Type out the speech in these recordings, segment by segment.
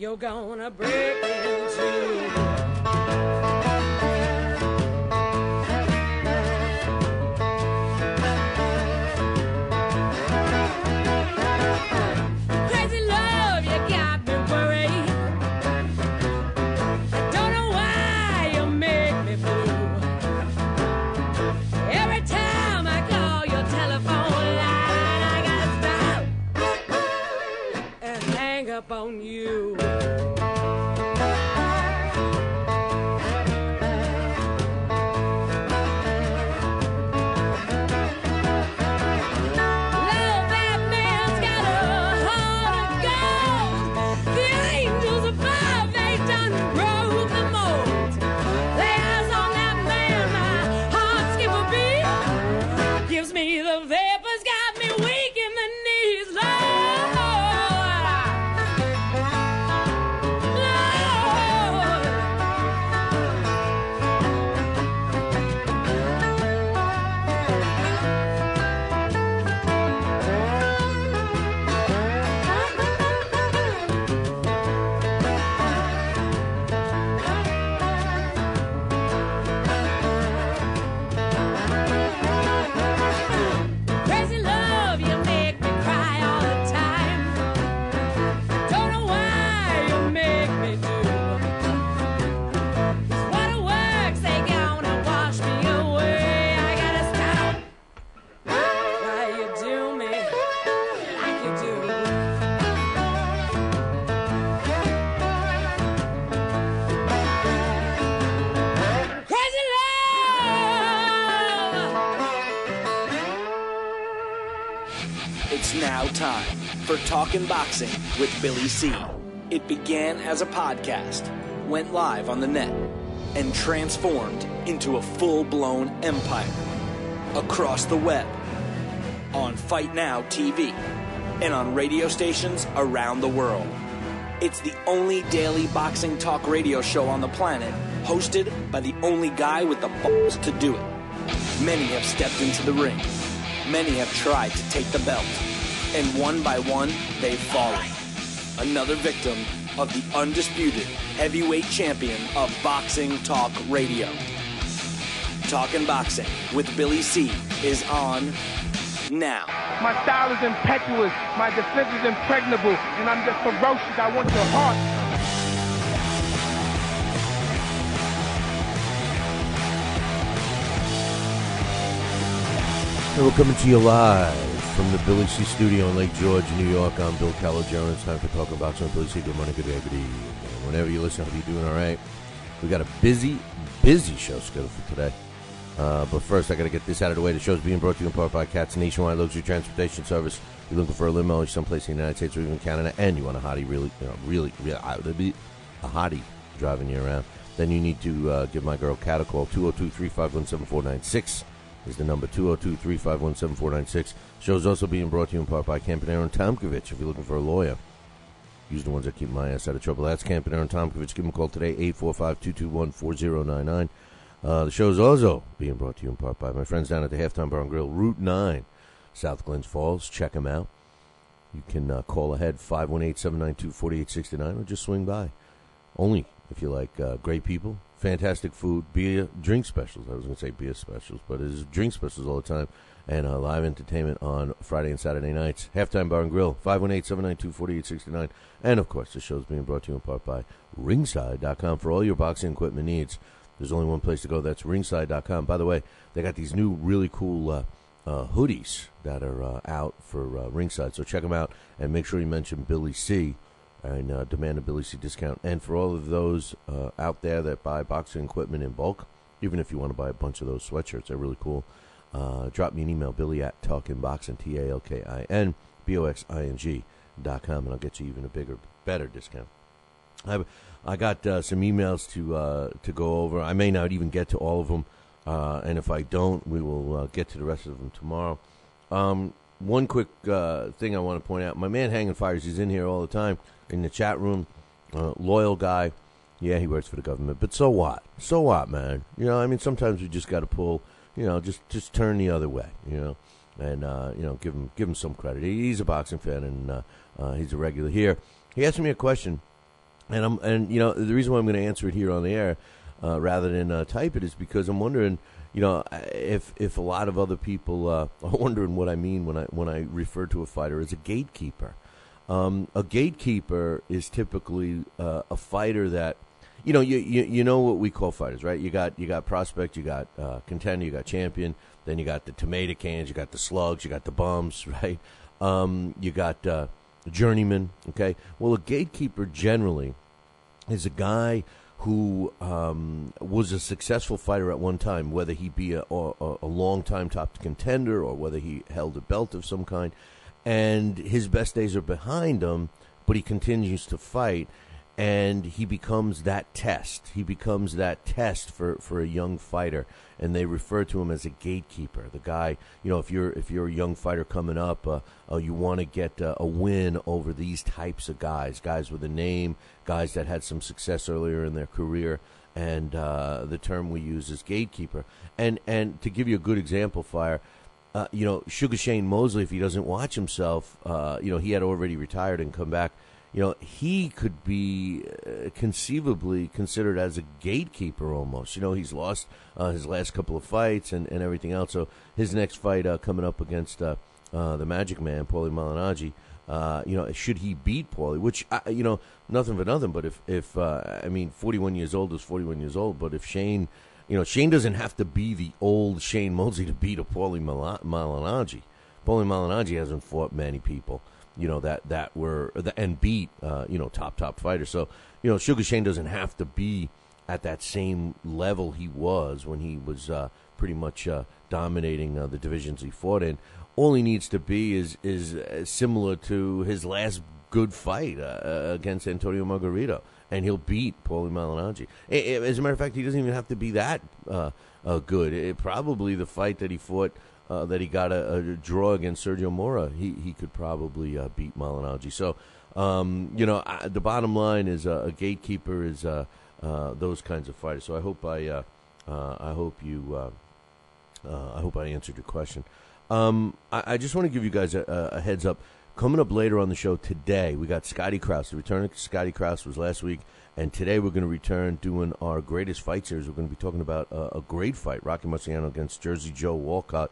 you're gonna break into. On you. Time for Talkin' Boxing with Billy C. It began as a podcast, went live on the net, and transformed into a full-blown empire. Across the web, on Fight Now TV, and on radio stations around the world. It's the only daily boxing talk radio show on the planet, hosted by the only guy with the balls to do it. Many have stepped into the ring. Many have tried to take the belt. And one by one, they've fallen. Another victim of the undisputed heavyweight champion of boxing talk radio. Talkin' Boxing with Billy C. is on now. My style is impetuous, my defense is impregnable, and I'm just ferocious. I want your heart. Hey, we're coming to you live from the Billy C. Studio in Lake George, New York. I'm Bill Calogero. It's time for Talking Boxing with Billy C. Good morning, good day, good evening. Whenever you listen, I hope you're doing all right. We got a busy show scheduled for today. But first, I got to get this out of the way. The show's being brought to you in part by Cat's Nationwide Luxury Transportation Service. You're looking for a limo someplace in the United States or even Canada, and you want a hottie, really a hottie driving you around, then you need to give my girl Cat a call. 202-351-7496 is the number, 202-351-7496. Show's also being brought to you in part by Campanaro and Tomkovich. If you're looking for a lawyer, use the ones that keep my ass out of trouble. That's Campanaro and Tomkovich. Give them a call today, 845-221-4099. The show's also being brought to you in part by my friends down at the Halftime Bar and Grill, Route 9, South Glens Falls. Check them out. You can call ahead, 518-792-4869, or just swing by. Only if you like great people, fantastic food, beer, drink specials. I was going to say beer specials, but it's drink specials all the time. And live entertainment on Friday and Saturday nights. Halftime Bar and Grill, 518-792-4869. And, of course, the show's being brought to you in part by Ringside.com for all your boxing equipment needs. There's only one place to go. That's Ringside.com. By the way, they got these new really cool hoodies that are out for Ringside. So check them out and make sure you mention Billy C. and demand a Billy C discount. And for all of those out there that buy boxing equipment in bulk, even if you want to buy a bunch of those sweatshirts, they're really cool. Drop me an email, Billy at TalkinBoxing, TalkinBoxing.com, and I'll get you even a bigger, better discount. I got some emails to go over. I may not even get to all of them, and if I don't, we will get to the rest of them tomorrow. One quick thing I want to point out. My man Hanging Fires, he's in here all the time in the chat room. Loyal guy. Yeah, he works for the government, but so what? So what, man? You know, I mean, sometimes we just got to pull, you know, just turn the other way, you know, and, you know, give him some credit. He's a boxing fan, and he's a regular here. He asked me a question And the reason why I'm going to answer it here on the air rather than type it is because I'm wondering, if a lot of other people are wondering what I mean when I refer to a fighter as a gatekeeper. A gatekeeper is typically a fighter that, you know what we call fighters, right? You got prospect, you got contender, you got champion, then you got the tomato cans, you got the slugs, you got the bums, right? You got journeyman. Okay, well, a gatekeeper generally is a guy who was a successful fighter at one time, whether he be a long-time top contender or whether he held a belt of some kind, and his best days are behind him, but he continues to fight, and he becomes that test. He becomes that test for a young fighter, and they refer to him as a gatekeeper. The guy, if you're a young fighter coming up, you want to get a win over these types of guys with a name, guys that had some success earlier in their career, and the term we use is gatekeeper. And to give you a good example, Fire, Sugar Shane Mosley, if he doesn't watch himself, he had already retired and come back. He could be conceivably considered as a gatekeeper almost. He's lost his last couple of fights and everything else. So his next fight coming up against the Magic Man, Paulie Malignaggi, should he beat Paulie, which, nothing for nothing, but if 41 years old is 41 years old, but if Shane, Shane doesn't have to be the old Shane Mosley to beat a Paulie Malignaggi. Paulie Malignaggi hasn't fought many people. That were and beat top fighters. So Sugar Shane doesn't have to be at that same level he was when he was pretty much dominating the divisions he fought in. All he needs to be is similar to his last good fight against Antonio Margarito, and he'll beat Paulie Malignaggi. As a matter of fact, he doesn't even have to be that good. Probably the fight that he fought. That he got a draw against Sergio Mora, he could probably beat Malignaggi. So, the bottom line is a gatekeeper is those kinds of fighters. So I hope I answered your question. I just want to give you guys a heads up. Coming up later on the show today, we got Scotty Krause. The return of Scotty Krause was last week, and today we're going to return doing our greatest fight series. We're going to be talking about a great fight, Rocky Marciano against Jersey Joe Walcott.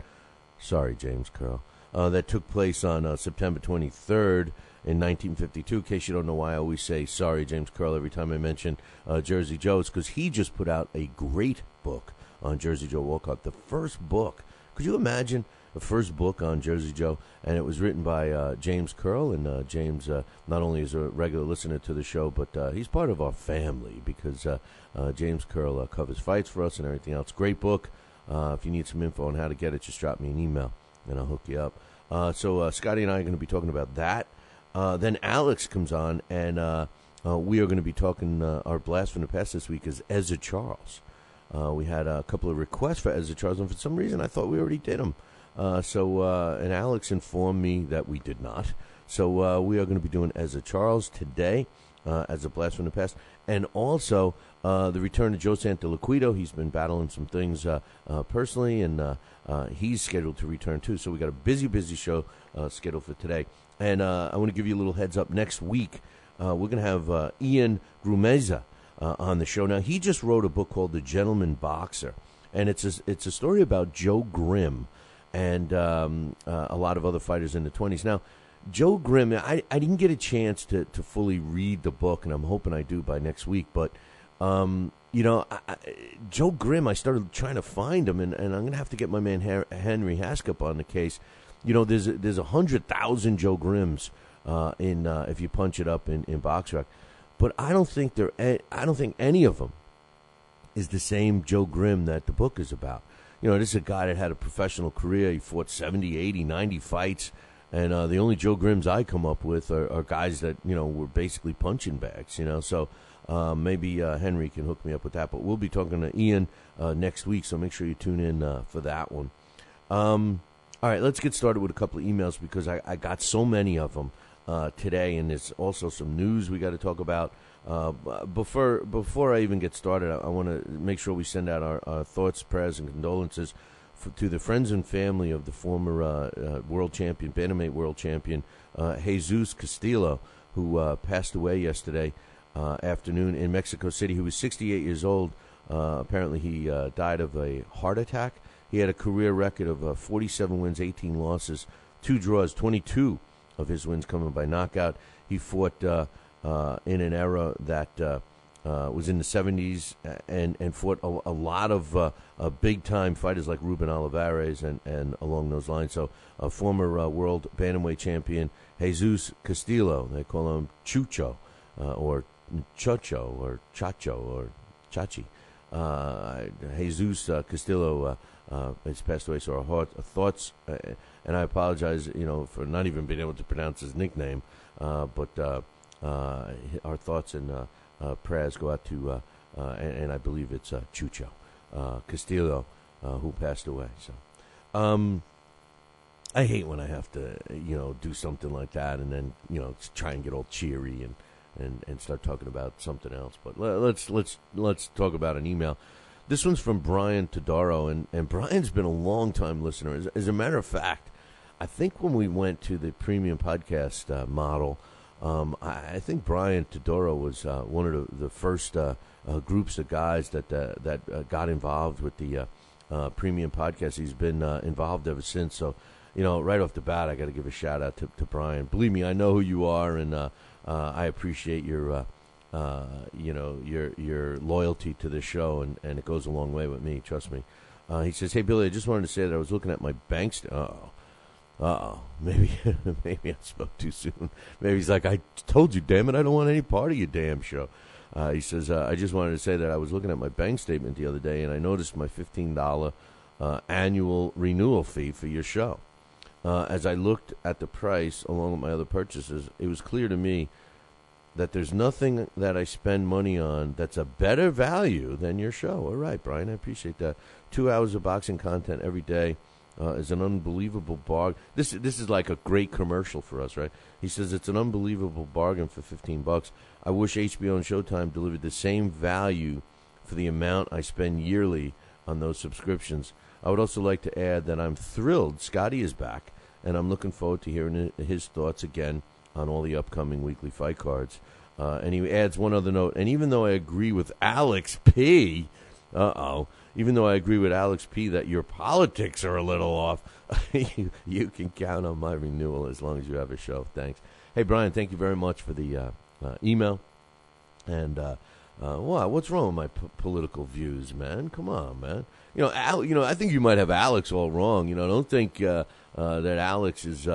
Sorry, James Curl. That took place on September 23rd in 1952. In case you don't know why I always say sorry, James Curl, every time I mention Jersey Joe, it's because he just put out a great book on Jersey Joe Walcott. The first book. Could you imagine the first book on Jersey Joe? And it was written by James Curl. And James not only is a regular listener to the show, but he's part of our family because James Curl covers fights for us and everything else. Great book. If you need some info on how to get it, just drop me an email, and I'll hook you up. So Scotty and I are going to be talking about that. Then Alex comes on, and we are going to be talking, our blast from the past this week is Ezra Charles. We had a couple of requests for Ezra Charles, and for some reason I thought we already did them. And Alex informed me that we did not. So we are going to be doing Ezra Charles today as a blast from the past. And also the return of Joe Santoliquito. He's been battling some things personally, and he's scheduled to return too. So we got a busy show scheduled for today. And I want to give you a little heads up. Next week, we're going to have Ian Grumeza on the show. Now, he just wrote a book called The Gentleman Boxer, and it's a story about Joe Grimm and a lot of other fighters in the 20s. Now, Joe Grimm, I didn't get a chance to fully read the book, and I'm hoping I do by next week. But, Joe Grimm, I started trying to find him, and I'm going to have to get my man Henry Haskup on the case. There's 100,000 Joe Grimms if you punch it up in BoxRec. But I don't think any of them is the same Joe Grimm that the book is about. This is a guy that had a professional career. He fought 70, 80, 90 fights. And the only Joe Grimms I come up with are guys that, were basically punching bags, So maybe Henry can hook me up with that. But we'll be talking to Ian next week, so make sure you tune in for that one. All right, let's get started with a couple of emails because I got so many of them today, and there's also some news we got to talk about. Before I even get started, I want to make sure we send out our thoughts, prayers, and condolences to the friends and family of the former world champion, bantamweight world champion, Jesus Castillo, who passed away yesterday. afternoon in Mexico City. He was 68 years old. Apparently, he died of a heart attack. He had a career record of 47 wins, 18 losses, 2 draws, 22 of his wins coming by knockout. He fought in an era that was in the 70s and fought a lot of big-time fighters like Ruben Olivares and along those lines. So a former world bantamweight champion, Jesus Castillo, they call him Chucho or Chocho or Chacho or Chachi. Jesus Castillo has passed away, so our thoughts, and I apologize, for not even being able to pronounce his nickname, but our thoughts and prayers go out to, and I believe it's Chucho Castillo, who passed away. So, I hate when I have to, do something like that, and then, try and get all cheery and start talking about something else. But let's talk about an email. This one's from Brian Todaro, and Brian's been a long-time listener. As a matter of fact, I think when we went to the premium podcast model, I think Brian Todaro was one of the first groups of guys that got involved with the premium podcast. He's been involved ever since. So, right off the bat, I got to give a shout-out to Brian. Believe me, I know who you are, and I appreciate your loyalty to this show, and it goes a long way with me. Trust me. He says, "Hey Billy, I just wanted to say that I was looking at my bank maybe I spoke too soon. Maybe he's like, I told you, damn it, I don't want any part of your damn show." He says, "I just wanted to say that I was looking at my bank statement the other day, and I noticed my $15 annual renewal fee for your show. As I looked at the price along with my other purchases, it was clear to me that there's nothing that I spend money on that's a better value than your show." All right, Brian, I appreciate that. 2 hours of boxing content every day is an unbelievable bargain. This is like a great commercial for us, right? He says it's an unbelievable bargain for $15. I wish HBO and Showtime delivered the same value for the amount I spend yearly on those subscriptions. I would also like to add that I'm thrilled Scotty is back, and I'm looking forward to hearing his thoughts again on all the upcoming weekly fight cards. And he adds one other note, and even though I agree with Alex P., even though I agree with Alex P. that your politics are a little off, you can count on my renewal as long as you have a show. Thanks. Hey, Brian, thank you very much for the email. And what's wrong with my political views, man? Come on, man. I think you might have Alex all wrong. Don't think that Alex is,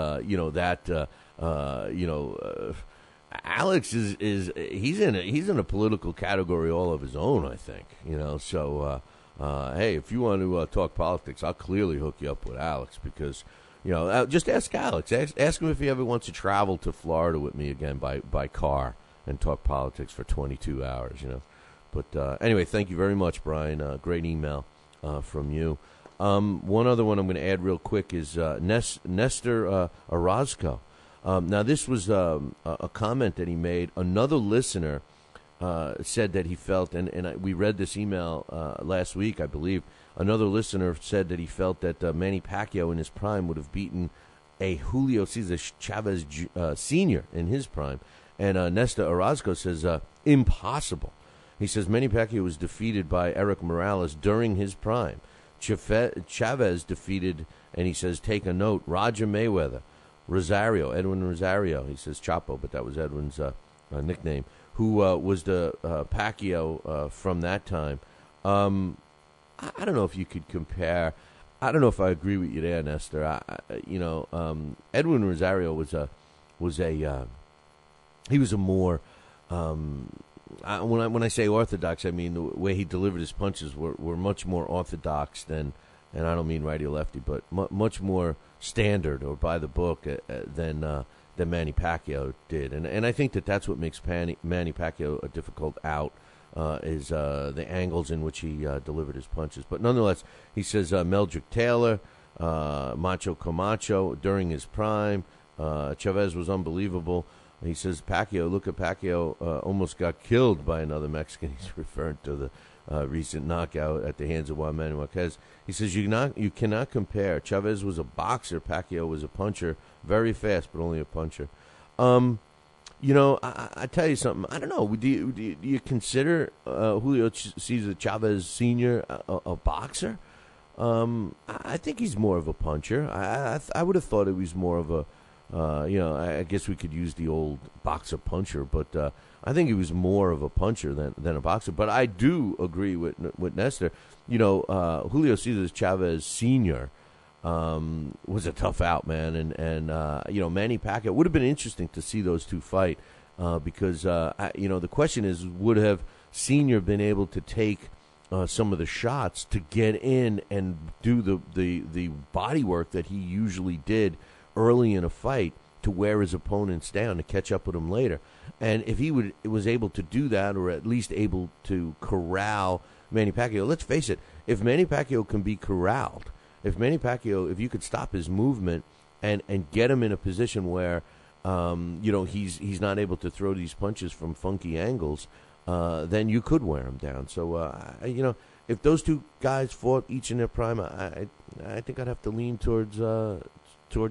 Alex is he's in a political category all of his own, I think. So hey, if you want to talk politics, I'll clearly hook you up with Alex because just ask Alex. Ask him if he ever wants to travel to Florida with me again by car and talk politics for 22 hours. But anyway, thank you very much, Brian. Great email from you. One other one I'm going to add real quick is Nestor Orozco. Now, this was a comment that he made. Another listener said that he felt, and we read this email last week, I believe. Another listener said that he felt that Manny Pacquiao in his prime would have beaten a Julio Cesar Chavez Sr. in his prime. And Nestor Orozco says, impossible. He says Manny Pacquiao was defeated by Eric Morales during his prime. Chavez defeated, and he says, take a note, Roger Mayweather. Edwin Rosario, he says Chapo, but that was Edwin's nickname, who was the Pacquiao from that time. I don't know if you could compare. I don't know if I agree with you there, Nestor. Edwin Rosario was a more when I say orthodox, I mean the way he delivered his punches were much more orthodox than, and I don't mean righty or lefty, but much more standard or by the book than Manny Pacquiao did, and I think that's what makes Manny Pacquiao a difficult out is the angles in which he delivered his punches. But nonetheless, he says Meldrick Taylor, Macho Camacho during his prime, Chavez was unbelievable. He says look at Pacquiao, almost got killed by another Mexican. He's referring to the recent knockout at the hands of Juan Manuel Marquez. He says you cannot compare. Chavez was a boxer. Pacquiao was a puncher, very fast, but only a puncher. I tell you something. I don't know. Do you consider Julio Cesar Chavez Sr. a boxer? I think he's more of a puncher. I would have thought he was more of a, I guess we could use the old boxer puncher, but I think he was more of a puncher than a boxer. But I do agree with Nestor. Julio Cesar Chavez Sr. Was a tough out, man, and Manny Pacquiao. It would have been interesting to see those two fight because the question is, would have Senior been able to take some of the shots to get in and do the body work that he usually did early in a fight to wear his opponents down to catch up with him later. And if he was able to do that, or at least able to corral Manny Pacquiao, let's face it, if Manny Pacquiao can be corralled, if you could stop his movement and get him in a position where he's not able to throw these punches from funky angles, then you could wear him down. So if those two guys fought each in their prime, I think I'd have to lean towards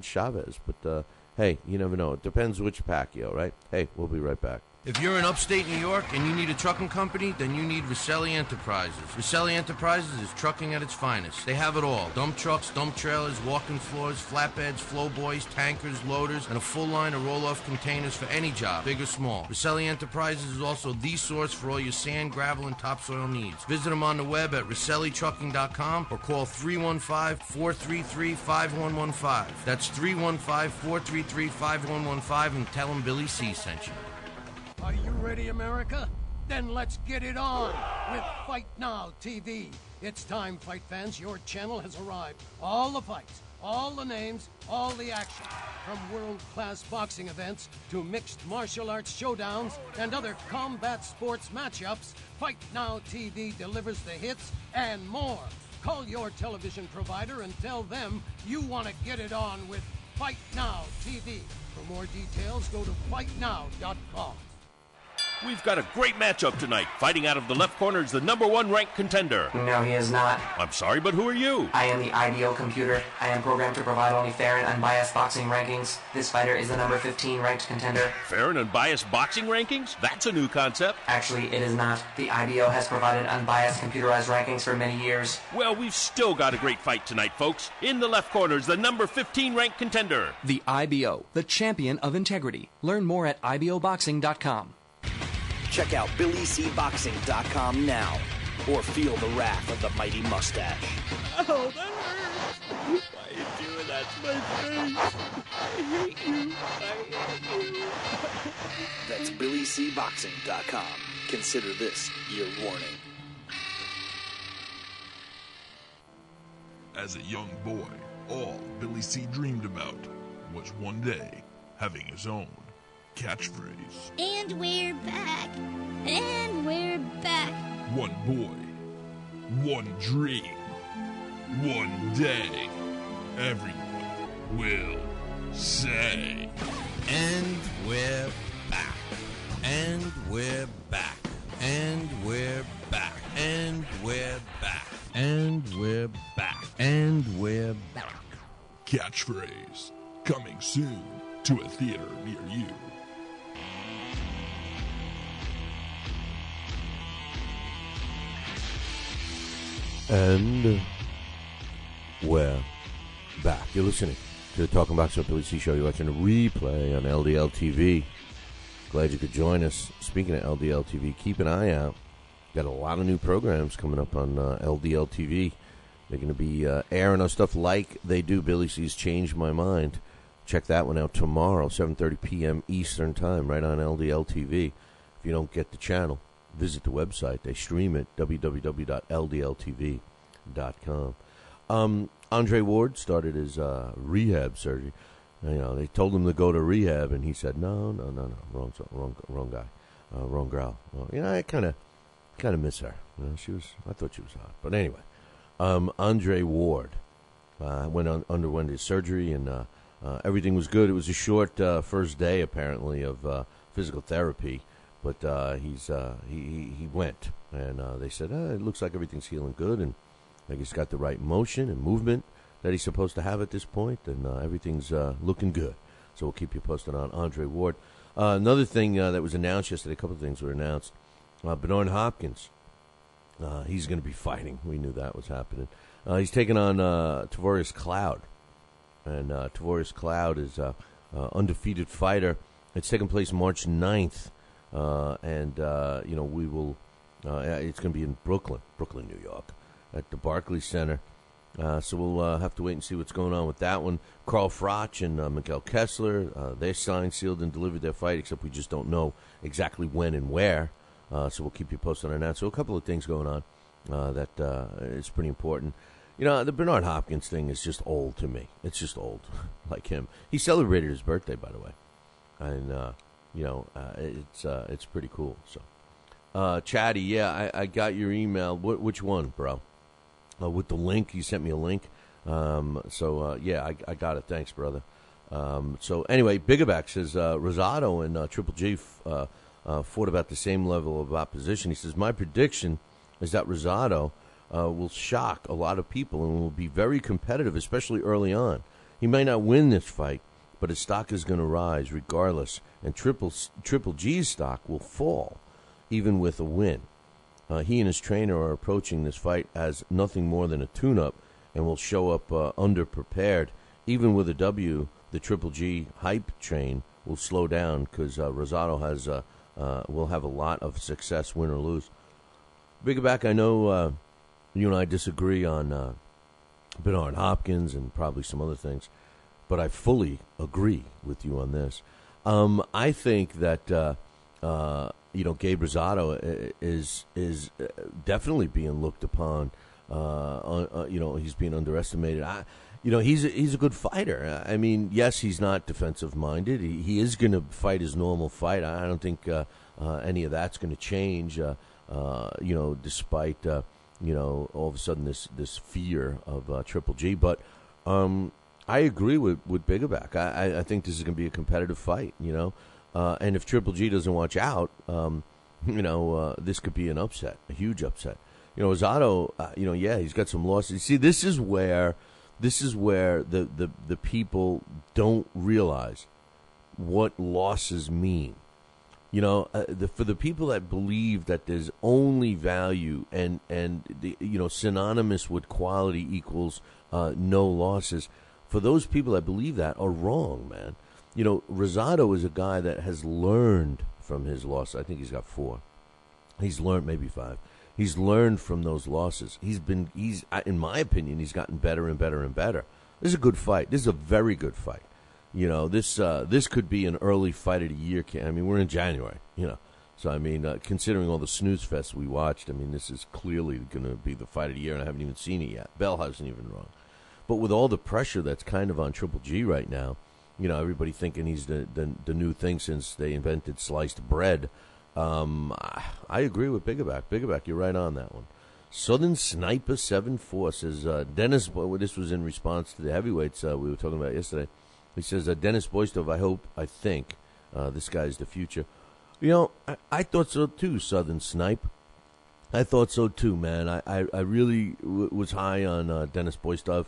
Chavez. But hey, you never know. It depends which Pacquiao, right? Hey, we'll be right back. If you're in upstate New York and you need a trucking company, then you need Roselli Enterprises. Roselli Enterprises is trucking at its finest. They have it all. Dump trucks, dump trailers, walk-in floors, flatbeds, flow boys, tankers, loaders, and a full line of roll-off containers for any job, big or small. Roselli Enterprises is also the source for all your sand, gravel, and topsoil needs. Visit them on the web at RoselliTrucking.com or call 315-433-5115. That's 315-433-5115 and tell them Billy C sent you. Are you ready, America? Then let's get it on with Fight Now TV. It's time, fight fans. Your channel has arrived. All the fights, all the names, all the action. From world-class boxing events to mixed martial arts showdowns and other combat sports matchups, Fight Now TV delivers the hits and more. Call your television provider and tell them you want to get it on with Fight Now TV. For more details, go to fightnow.com. We've got a great matchup tonight. Fighting out of the left corner is the #1 ranked contender. No, he is not. I'm sorry, but who are you? I am the IBO computer. I am programmed to provide only fair and unbiased boxing rankings. This fighter is the number 15 ranked contender. Fair and unbiased boxing rankings? That's a new concept. Actually, it is not. The IBO has provided unbiased computerized rankings for many years. Well, we've still got a great fight tonight, folks. In the left corner is the number 15 ranked contender. The IBO, the champion of integrity. Learn more at iboboxing.com. Check out BillyCBoxing.com now, or feel the wrath of the mighty mustache. Oh, that hurts. Why are you doing that to my face? I hate you. That's BillyCBoxing.com. Consider this your warning. As a young boy, all Billy C dreamed about was one day having his own catchphrase. And we're back. And we're back. One boy, one dream, one day. Everyone will say. And we're back. And we're back. And we're back. And we're back. And we're back. And we're back. Catchphrase coming soon to a theater near you. And we're back. You're listening to the Talking Boxing with Billy C show. You're watching a replay on LDL TV. Glad you could join us. Speaking of LDL TV, keep an eye out. Got a lot of new programs coming up on LDL TV. They're going to be airing our stuff like they do Billy C's Change My Mind. Check that one out tomorrow, 7:30 p.m. Eastern Time, right on LDL TV. If you don't get the channel, visit the website. They stream it, www.ldltv.com. Andre Ward started his rehab surgery. They told him to go to rehab, and he said, no, wrong guy, wrong girl. Well, I kind of miss her. I thought she was hot. But anyway, Andre Ward underwent his surgery, and everything was good. It was a short first day, apparently, of physical therapy. But he went, and they said, it looks like everything's healing good, and like he's got the right motion and movement that he's supposed to have at this point, and everything's looking good. So we'll keep you posted on Andre Ward. Another thing that was announced yesterday, a couple of things were announced. Bernard Hopkins, he's going to be fighting. We knew that was happening. He's taking on Tavoris Cloud. And Tavoris Cloud is an undefeated fighter. It's taking place March 9th. We will, it's going to be in Brooklyn, New York, at the Barclays Center. So we'll have to wait and see what's going on with that one. Carl Froch and Miguel Kessler, they're signed, sealed, and delivered their fight, except we just don't know exactly when and where. So we'll keep you posted on that. So a couple of things going on that is pretty important. You know, the Bernard Hopkins thing is just old to me. It's just old, like him. He celebrated his birthday, by the way. And, it's pretty cool. So, Chatty, yeah, I got your email. Which one, bro? With the link, you sent me a link. I got it. Thanks, brother. So anyway, Biggerback says Rosado and Triple G fought about the same level of opposition. He says, my prediction is that Rosado will shock a lot of people and will be very competitive, especially early on. He might not win this fight, but his stock is going to rise regardless, and Triple G's stock will fall, even with a win. He and his trainer are approaching this fight as nothing more than a tune-up and will show up underprepared. Even with a W, the Triple G hype train will slow down because Rosado will have a lot of success, win or lose. Biggerback, I know you and I disagree on Bernard Hopkins and probably some other things, but I fully agree with you on this. I think that Gabe Rosado is definitely being looked upon. He's being underestimated. He's a good fighter. I mean, yes, he's not defensive minded. He is going to fight his normal fight. I don't think any of that's going to change. Despite all of a sudden this fear of Triple G, but I agree with Biggerback. I think this is going to be a competitive fight. And if Triple G doesn't watch out, this could be an upset, a huge upset. Rosado, he's got some losses. See, this is where the people don't realize what losses mean. For the people that believe that there's only value and synonymous with quality equals no losses, for those people that believe that are wrong, man. Rosado is a guy that has learned from his loss. I think he's got 4. He's learned, maybe 5. He's learned from those losses. He's in my opinion, he's gotten better and better and better. This is a good fight. This is a very good fight. This could be an early fight of the year. I mean, we're in January, So, I mean, considering all the snooze fests we watched, I mean, this is clearly going to be the fight of the year, and I haven't even seen it yet. Bell hasn't even run. But with all the pressure that's kind of on Triple G right now, everybody thinking he's the new thing since they invented sliced bread. I agree with Biggerback. Biggerback, you're right on that one. Southern Sniper 7-4 says, Dennis, this was in response to the heavyweights we were talking about yesterday. He says, Dennis Boystov, I think this guy's the future. I thought so too, Southern Snipe. I thought so too, man. I really was high on Dennis Boystov.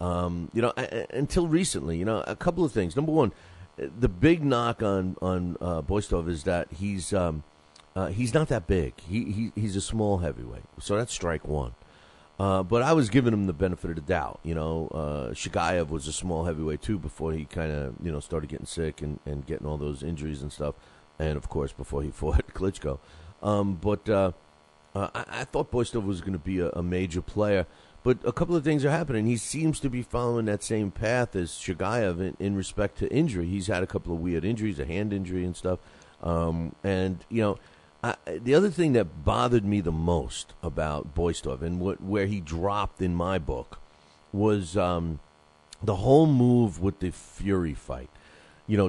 Until recently, a couple of things. Number one, the big knock on Boystov is that he's not that big. He's a small heavyweight, so that's strike one. But I was giving him the benefit of the doubt. Shigaev was a small heavyweight too before he kind of started getting sick and getting all those injuries and stuff, and of course before he fought Klitschko. I thought Boystov was going to be a major player. But a couple of things are happening. He seems to be following that same path as Shigaev in respect to injury. He's had a couple of weird injuries, a hand injury and stuff. The other thing that bothered me the most about Boystov and where he dropped in my book was the whole move with the Fury fight.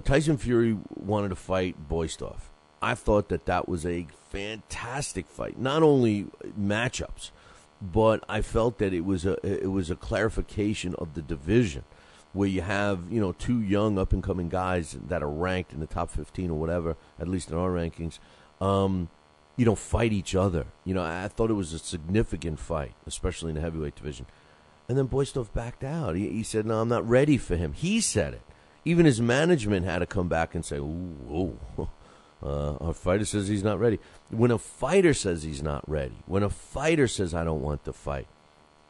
Tyson Fury wanted to fight Boystov. I thought that was a fantastic fight. Not only matchups, but I felt that it was a clarification of the division, where you have 2 young up and coming guys that are ranked in the top 15 or whatever, at least in our rankings, fight each other. I thought it was a significant fight, especially in the heavyweight division. And then Boystov backed out. He said, "No, I'm not ready for him." He said it. even his management had to come back and say, ooh, our fighter says he's not ready. When a fighter says he's not ready, when a fighter says I don't want to fight,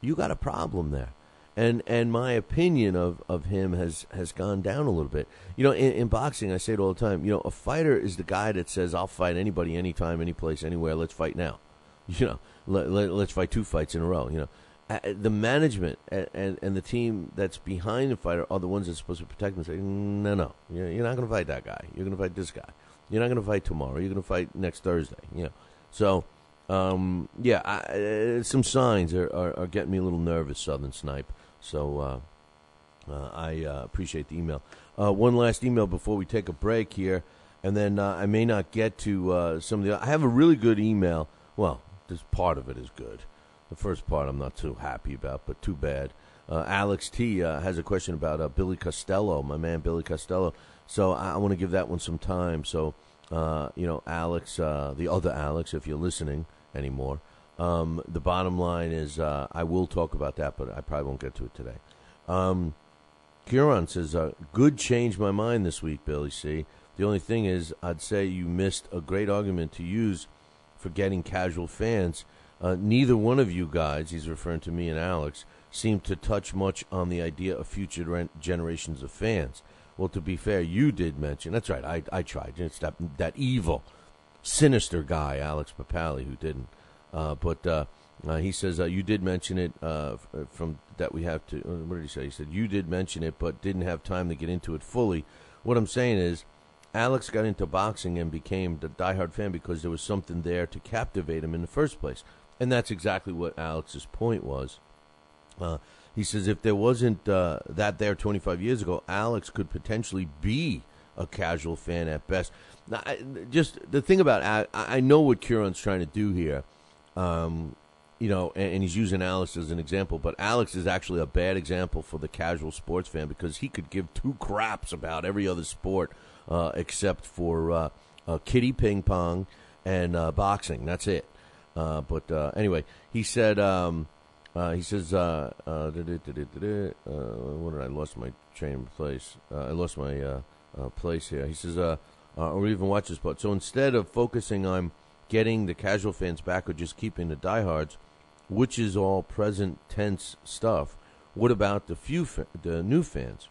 you got a problem there. And my opinion of him has gone down a little bit. In boxing, I say it all the time, a fighter is the guy that says, I'll fight anybody, anytime, any place, anywhere, let's fight now. Let's fight 2 fights in a row, The management and the team that's behind the fighter are the ones that's supposed to protect him and say, no, you're not going to fight that guy. You're going to fight this guy. You're not going to fight tomorrow. You're going to fight next Thursday. So, some signs are getting me a little nervous, Southern Snipe. So I appreciate the email. One last email before we take a break here, and then I may not get to some of the. I have a really good email. Well, this part of it is good. The first part I'm not too happy about, but too bad. Alex T has a question about Billy Costello, my man Billy Costello. So I want to give that one some time. So, Alex, the other Alex, if you're listening anymore. The bottom line is I will talk about that, but I probably won't get to it today. Kieran says, good changed my mind this week, Billy C. The only thing is I'd say you missed a great argument to use for getting casual fans. Neither one of you guys, he's referring to me and Alex, seemed to touch much on the idea of future generations of fans. Well, to be fair, you did mention, that's right, I tried. It's that evil, sinister guy, Alex Papali, who didn't. But he says you did mention it from that we have to. What did he say? He said you did mention it, but didn't have time to get into it fully. What I'm saying is, Alex got into boxing and became the diehard fan because there was something there to captivate him in the first place, and that's exactly what Alex's point was. He says if there wasn't that there 25 years ago, Alex could potentially be a casual fan at best. Now, just the thing about I know what Kieran's trying to do here. And he's using Alex as an example, but Alex is actually a bad example for the casual sports fan because he could give 2 craps about every other sport except for kiddie ping pong and boxing. That's it. But anyway, he said, what did I lost my train of place? I lost my place here. He says, or even watch this part. So instead of focusing on getting the casual fans back or just keeping the diehards, which is all present tense stuff, what about the new fans?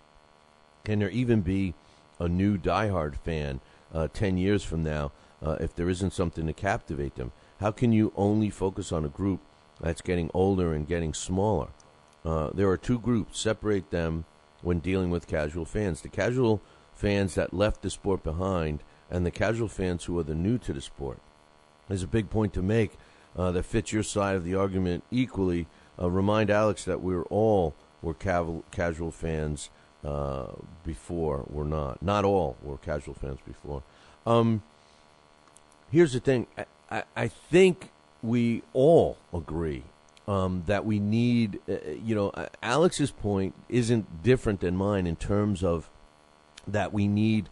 Can there even be a new diehard fan 10 years from now if there isn't something to captivate them? How can you only focus on a group that's getting older and getting smaller? There are 2 groups. Separate them when dealing with casual fans. The casual fans that left the sport behind and the casual fans who are the new to the sport. There's a big point to make that fits your side of the argument equally. Remind Alex that we all were casual fans before. We're not. Not all were casual fans before. Here's the thing. I think we all agree that we need, Alex's point isn't different than mine in terms of that we need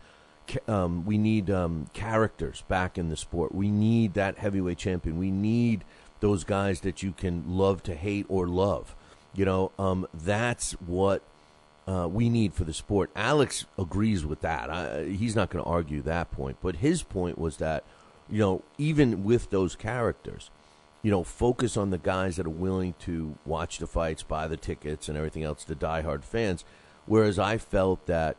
characters back in the sport. We need that heavyweight champion. We need those guys that you can love to hate or love. That's what we need for the sport. Alex agrees with that. He's not going to argue that point. But his point was that, even with those characters, focus on the guys that are willing to watch the fights, buy the tickets, and everything else, the diehard fans. Whereas I felt that,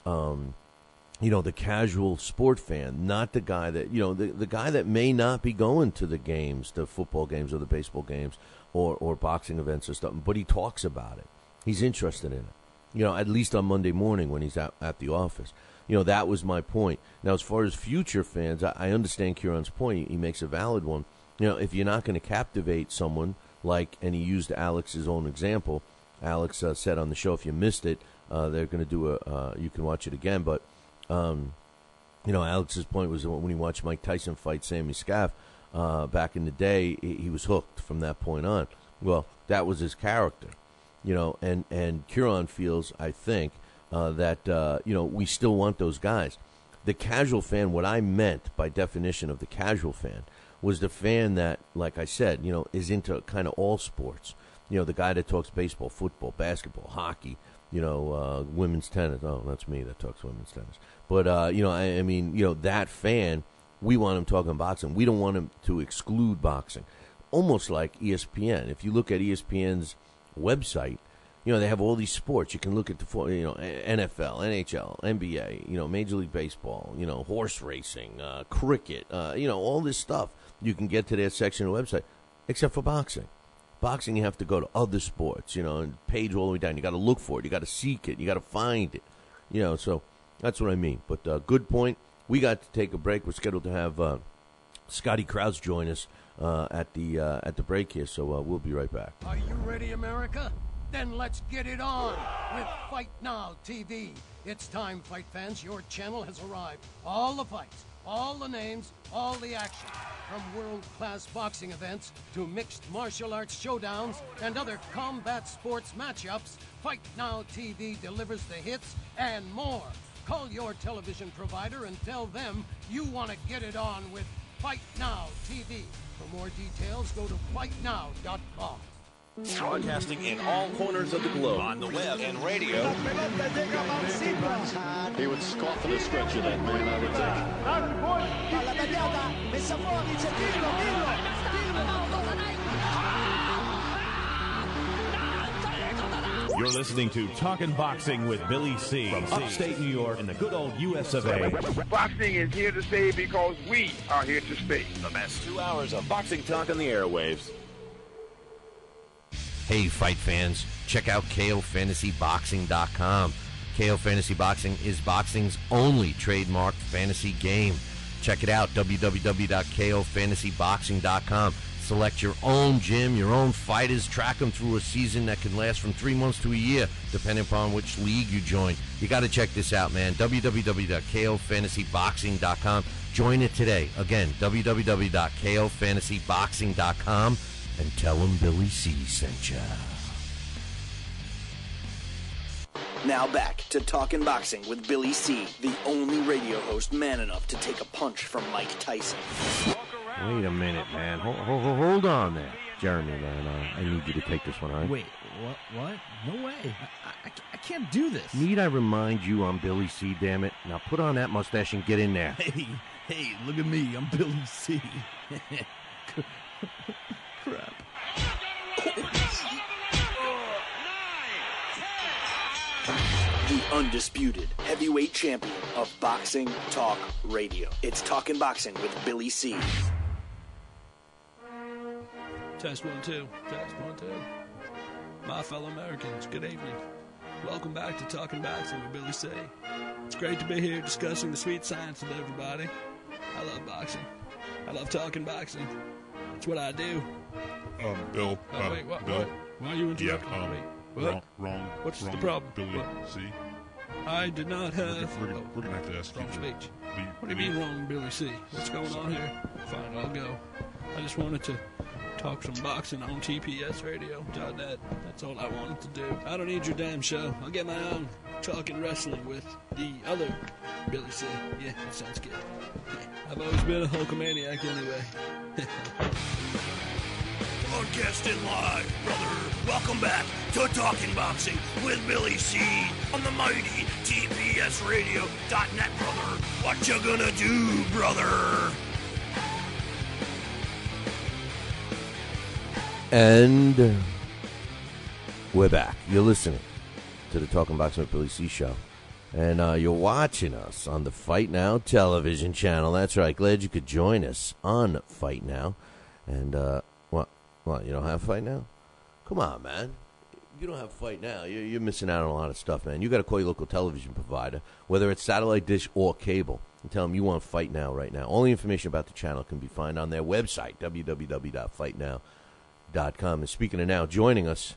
the casual sport fan, not the guy that, the guy that may not be going to the games, the football games or the baseball games or boxing events or stuff, but he talks about it. He's interested in it, at least on Monday morning when he's at the office. That was my point. Now, as far as future fans, I understand Kieran's point. He makes a valid one. If you're not going to captivate someone and he used Alex's own example, Alex said on the show, if you missed it, they're going to do you can watch it again. But, Alex's point was when he watched Mike Tyson fight Sammy Scaff back in the day, he was hooked from that point on. Well, that was his character, and Kieran feels, I think, that, we still want those guys. The casual fan, what I meant by definition of the casual fan, was the fan that, like I said, is into kind of all sports. The guy that talks baseball, football, basketball, hockey, women's tennis. Oh, that's me that talks women's tennis. But, I mean, that fan, we want him talking boxing. We don't want him to exclude boxing. Almost like ESPN. If you look at ESPN's website, they have all these sports. You can look at the, NFL, NHL, NBA, Major League Baseball, horse racing, cricket, all this stuff. You can get to their section of the website, except for boxing. Boxing, you have to go to other sports, and page all the way down. You got to look for it. You got to seek it. You got to find it. So that's what I mean. But good point. We got to take a break. We're scheduled to have Scotty Krause join us at the break here. So we'll be right back. Are you ready, America? Then let's get it on with Fight Now TV. It's time, fight fans. Your channel has arrived. All the fights, all the names, all the action. From world-class boxing events to mixed martial arts showdowns and other combat sports matchups, Fight Now TV delivers the hits and more. Call your television provider and tell them you want to get it on with Fight Now TV. For more details, go to fightnow.com. Broadcasting in all corners of the globe, on the web and radio. He would scoff at a stretcher, that man, I would think. You're listening to Talkin' Boxing with Billy C. From upstate New York in the good old US of A. Boxing is here to stay because we are here to stay. The best 2 hours of boxing talk on the airwaves. Hey, fight fans, check out KOFantasyBoxing.com. KO Fantasy Boxing is boxing's only trademarked fantasy game. Check it out, www.KOFantasyBoxing.com. Select your own gym, your own fighters, track them through a season that can last from 3 months to a year, depending upon which league you join. You got to check this out, man, www.KOFantasyBoxing.com. Join it today. Again, www.KOFantasyBoxing.com. And tell them Billy C sent ya. Now back to Talkin' Boxing with Billy C, the only radio host man enough to take a punch from Mike Tyson. Wait a minute, man. Hold on there. Jeremy, man, I need you to take this one, all right? Wait, what? No way. I can't do this. Need I remind you I'm Billy C, damn it? Now put on that mustache and get in there. Hey, look at me. I'm Billy C. Crap. The undisputed heavyweight champion of Boxing Talk Radio. It's Talkin' Boxing with Billy C. Test 1 2. Test 1 2. My fellow Americans, good evening. Welcome back to Talkin' Boxing with Billy C. It's great to be here discussing the sweet science with everybody. I love boxing. I love talking boxing. It's what I do. Bill. Wait, what? Bill. Why are you interrupting me? What? Wrong. What's wrong, the problem? Billy, C. I did not have... We're gonna have to ask you. Wrong speech. What do you mean wrong, Billy C? What's going on here? Fine, I'll go. I just wanted to talk some boxing on TPSradio.net. That's all I wanted to do. I don't need your damn show. I'll get my own talking wrestling with the other Billy C. Yeah, that sounds good. I've always been a Hulkamaniac anyway. Broadcasting live, brother. Welcome back to Talking Boxing with Billy C. on the mighty TPSradio.net, brother. What you gonna do, brother? And we're back. You're listening to the Talking Boxing with Billy C show. And you're watching us on the Fight Now television channel. That's right. Glad you could join us on Fight Now. And, what, you don't have Fight Now? Come on, man. You don't have Fight Now. You're missing out on a lot of stuff, man. You got to call your local television provider, whether it's satellite dish or cable, and tell them you want Fight Now right now. All the information about the channel can be found on their website, www.fightnow.com. And speaking of now, joining us,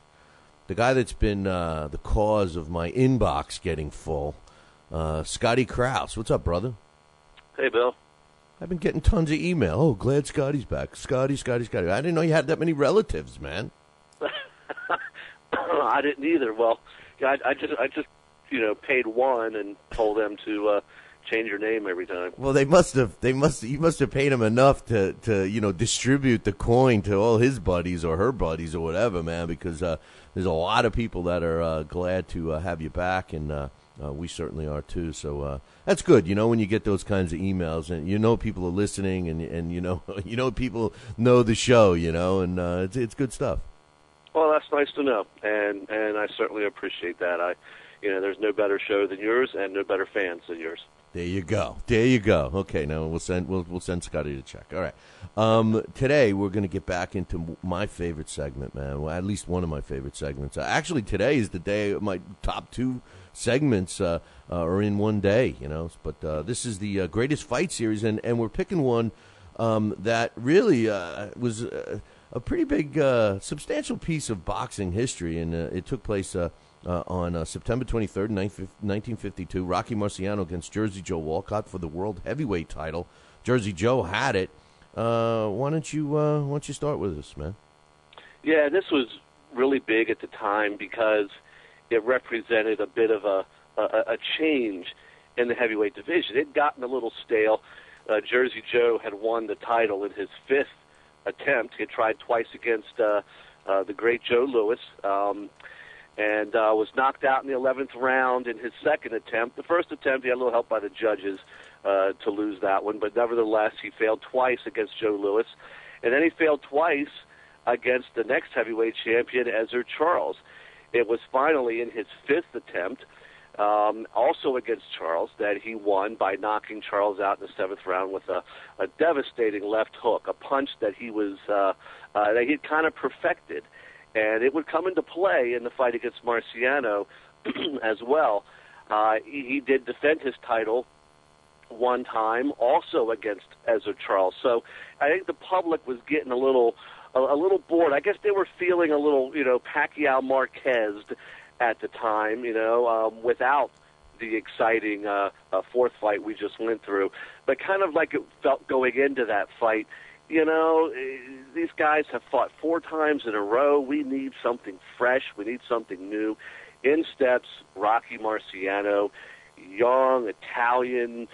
the guy that's been the cause of my inbox getting full, Scotty Krause. What's up, brother? Hey, Bill. I've been getting tons of email. Oh, glad Scotty's back. Scotty. I didn't know you had that many relatives, man. I didn't either. Well, I just paid one and told them to change your name every time. Well, he must have paid him enough to distribute the coin to all his buddies or her buddies or whatever, man, because there's a lot of people that are glad to have you back, and we certainly are too. So that's good, when you get those kinds of emails, and people are listening, and people know the show, and it's good stuff. Well, that's nice to know, and I certainly appreciate that. There's no better show than yours, and no better fans than yours. There you go. Okay, now we'll send Scotty to check. All right. Today we're going to get back into my favorite segment, man. Well, at least one of my favorite segments. Actually, today is the day my top two segments are in one day. But this is the greatest fight series, and we're picking one that really was a pretty big, substantial piece of boxing history, and it took place on September 23rd, 1952. Rocky Marciano against Jersey Joe Walcott for the world heavyweight title. Jersey Joe had it. Why don't you start with us, man? Yeah, this was really big at the time because it represented a bit of a change in the heavyweight division. It had gotten a little stale. Jersey Joe had won the title in his fifth attempt. He had tried twice against the great Joe Louis, and was knocked out in the 11th round in his second attempt. The first attempt, he had a little help by the judges to lose that one, but nevertheless, he failed twice against Joe Louis, and then he failed twice against the next heavyweight champion, Ezzard Charles. It was finally in his fifth attempt, also against Charles, that he won by knocking Charles out in the seventh round with a devastating left hook, a punch that he was that he'd kind of perfected, and it would come into play in the fight against Marciano as well. He did defend his title one time, also against Ezzard Charles. So I think the public was getting a little bored. I guess they were feeling a little, Pacquiao Marquez at the time, without the exciting fourth fight we just went through. But kind of like it felt going into that fight, these guys have fought 4 times in a row. We need something fresh. We need something new. In steps Rocky Marciano, young, Italian,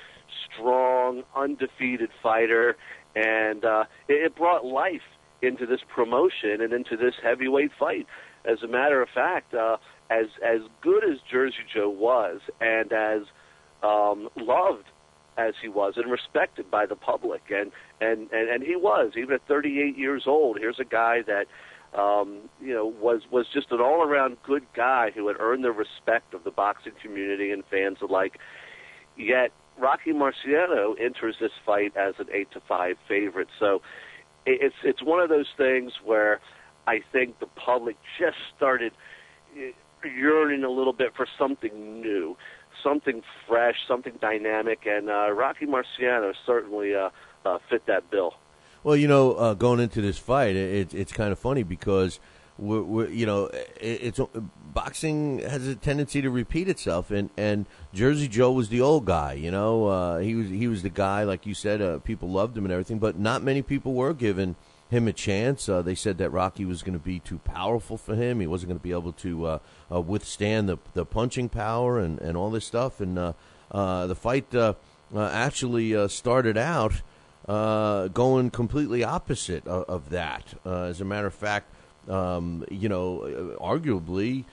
strong, undefeated fighter, and it brought life into this promotion and into this heavyweight fight. As a matter of fact, as good as Jersey Joe was, and as loved as he was, and respected by the public, and he was, even at 38 years old. Here's a guy that was just an all-around good guy who had earned the respect of the boxing community and fans alike. Yet Rocky Marciano enters this fight as an 8-5 favorite. So it's one of those things where I think the public just started yearning a little bit for something new, something fresh, something dynamic, and Rocky Marciano certainly fit that bill. Well, going into this fight, it's kind of funny because boxing has a tendency to repeat itself, and Jersey Joe was the old guy. He was the guy, like you said, people loved him and everything, but not many people were giving him a chance. They said that Rocky was going to be too powerful for him. He wasn't going to be able to withstand the punching power and all this stuff. And the fight actually started out going completely opposite of that. As a matter of fact, arguably,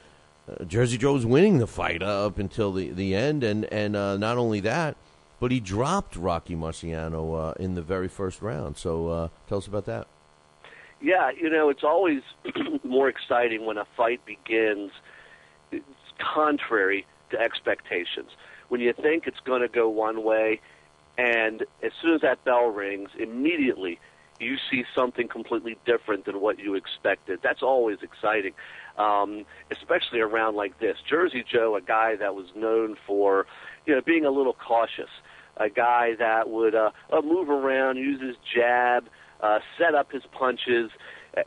Jersey Joe was winning the fight up until the end, and not only that, but he dropped Rocky Marciano in the very first round. So tell us about that. Yeah, it's always more exciting when a fight begins contrary to expectations. When you think it's going to go one way, and as soon as that bell rings, immediately you see something completely different than what you expected. That's always exciting, especially around like this. Jersey Joe, a guy that was known for, being a little cautious, a guy that would move around, use his jab, set up his punches.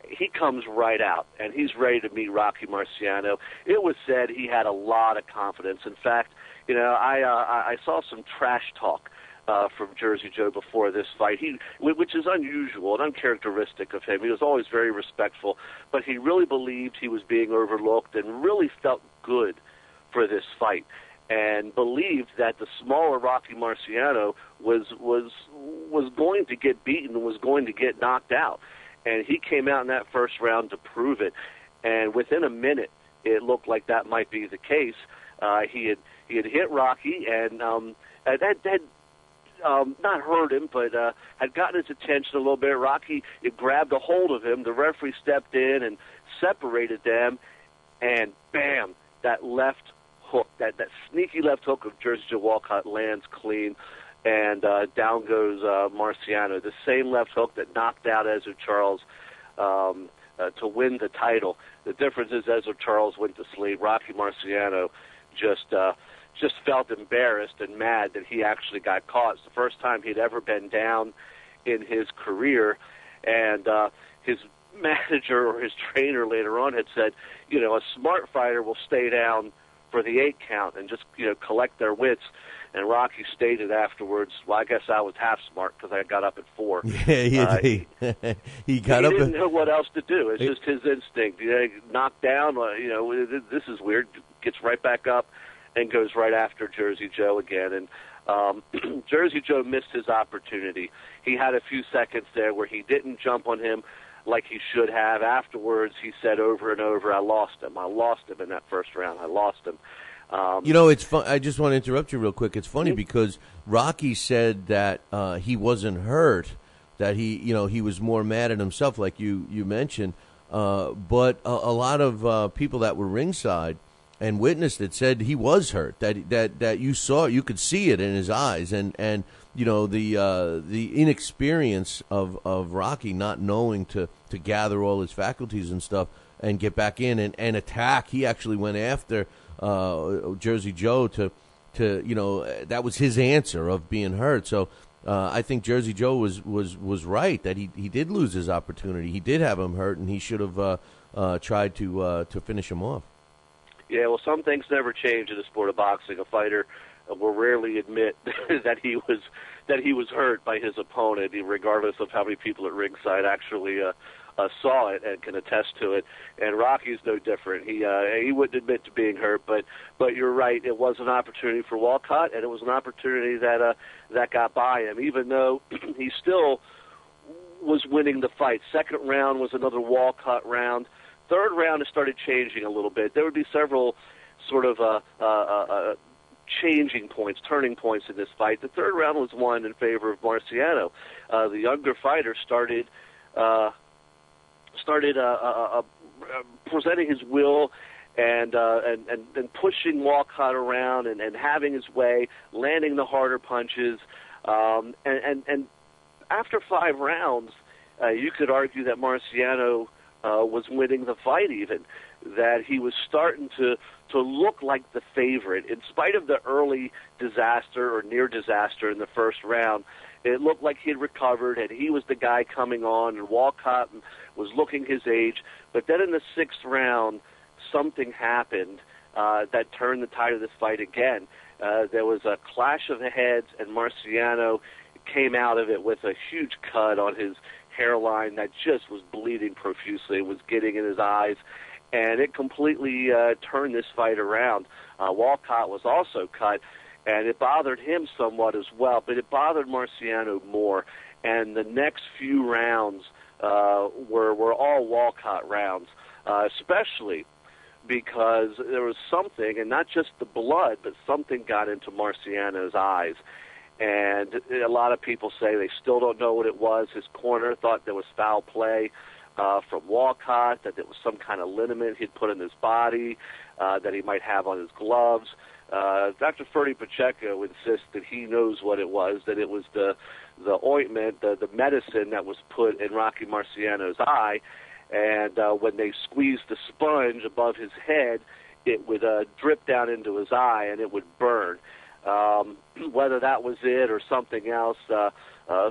He comes right out, and he's ready to meet Rocky Marciano. It was said he had a lot of confidence. In fact, I saw some trash talk from Jersey Joe before this fight, which is unusual and uncharacteristic of him. He was always very respectful, but he really believed he was being overlooked and really felt good for this fight. and believed that the smaller Rocky Marciano was going to get beaten and was going to get knocked out. And he came out in that first round to prove it. And within a minute, it looked like that might be the case. He had hit Rocky, and that had not hurt him, but had gotten his attention a little bit. Rocky grabbed a hold of him. The referee stepped in and separated them, and bam, that left hook, that sneaky left hook of Jersey Joe Walcott lands clean, and down goes Marciano. The same left hook that knocked out Ezra Charles to win the title. The difference is Ezra Charles went to sleep. Rocky Marciano just felt embarrassed and mad that he actually got caught. It's the first time he'd ever been down in his career, and his manager or his trainer later on had said, a smart fighter will stay down for the 8 count and just, collect their wits. And Rocky stated afterwards, well, I guess I was half smart because I got up at 4. Yeah, he got up. He didn't know what else to do. It's just his instinct. Knocked down, this is weird, gets right back up and goes right after Jersey Joe again. And Jersey Joe missed his opportunity. He had a few seconds there where he didn't jump on him like he should have. Afterwards, he said over and over, I lost him in that first round. I lost him. It's fun. I just want to interrupt you real quick. It's funny because Rocky said that he wasn't hurt, that he was more mad at himself, like you mentioned. But a lot of people that were ringside and witnessed it said he was hurt. That you could see it in his eyes, and the inexperience of Rocky not knowing to gather all his faculties and stuff and get back in and attack. He actually went after Jersey Joe to that was his answer of being hurt. So I think Jersey Joe was right that he did lose his opportunity. He did have him hurt, and he should have tried to finish him off. Yeah, well, some things never change in the sport of boxing. A fighter will rarely admit that he was hurt by his opponent, regardless of how many people at ringside actually saw it and can attest to it. And Rocky's no different. He wouldn't admit to being hurt, but you're right. It was an opportunity for Walcott, and it was an opportunity that got by him, even though he still was winning the fight. Second round was another Walcott round. Third round, it started changing a little bit. There would be several sort of changing points, turning points in this fight. The third round was won in favor of Marciano. The younger fighter started presenting his will and pushing Walcott around and having his way, landing the harder punches. And after 5 rounds, you could argue that Marciano was winning the fight even, that he was starting to look like the favorite. In spite of the early disaster or near disaster in the first round, it looked like he had recovered and he was the guy coming on, and Walcott was looking his age. But then in the 6th round, something happened that turned the tide of this fight again. There was a clash of the heads, and Marciano came out of it with a huge cut on his hairline that just was bleeding profusely. It was getting in his eyes, and it completely turned this fight around. Walcott was also cut, and it bothered him somewhat as well, but it bothered Marciano more. And the next few rounds were all Walcott rounds, especially because there was something, and not just the blood, but something got into Marciano's eyes. And a lot of people say they still don't know what it was. His corner thought there was foul play from Walcott, that there was some kind of liniment he'd put in his body, that he might have on his gloves. Dr. Ferdy Pacheco insists that he knows what it was, that it was the ointment, the medicine that was put in Rocky Marciano's eye, and when they squeezed the sponge above his head, it would drip down into his eye and it would burn. Whether that was it or something else,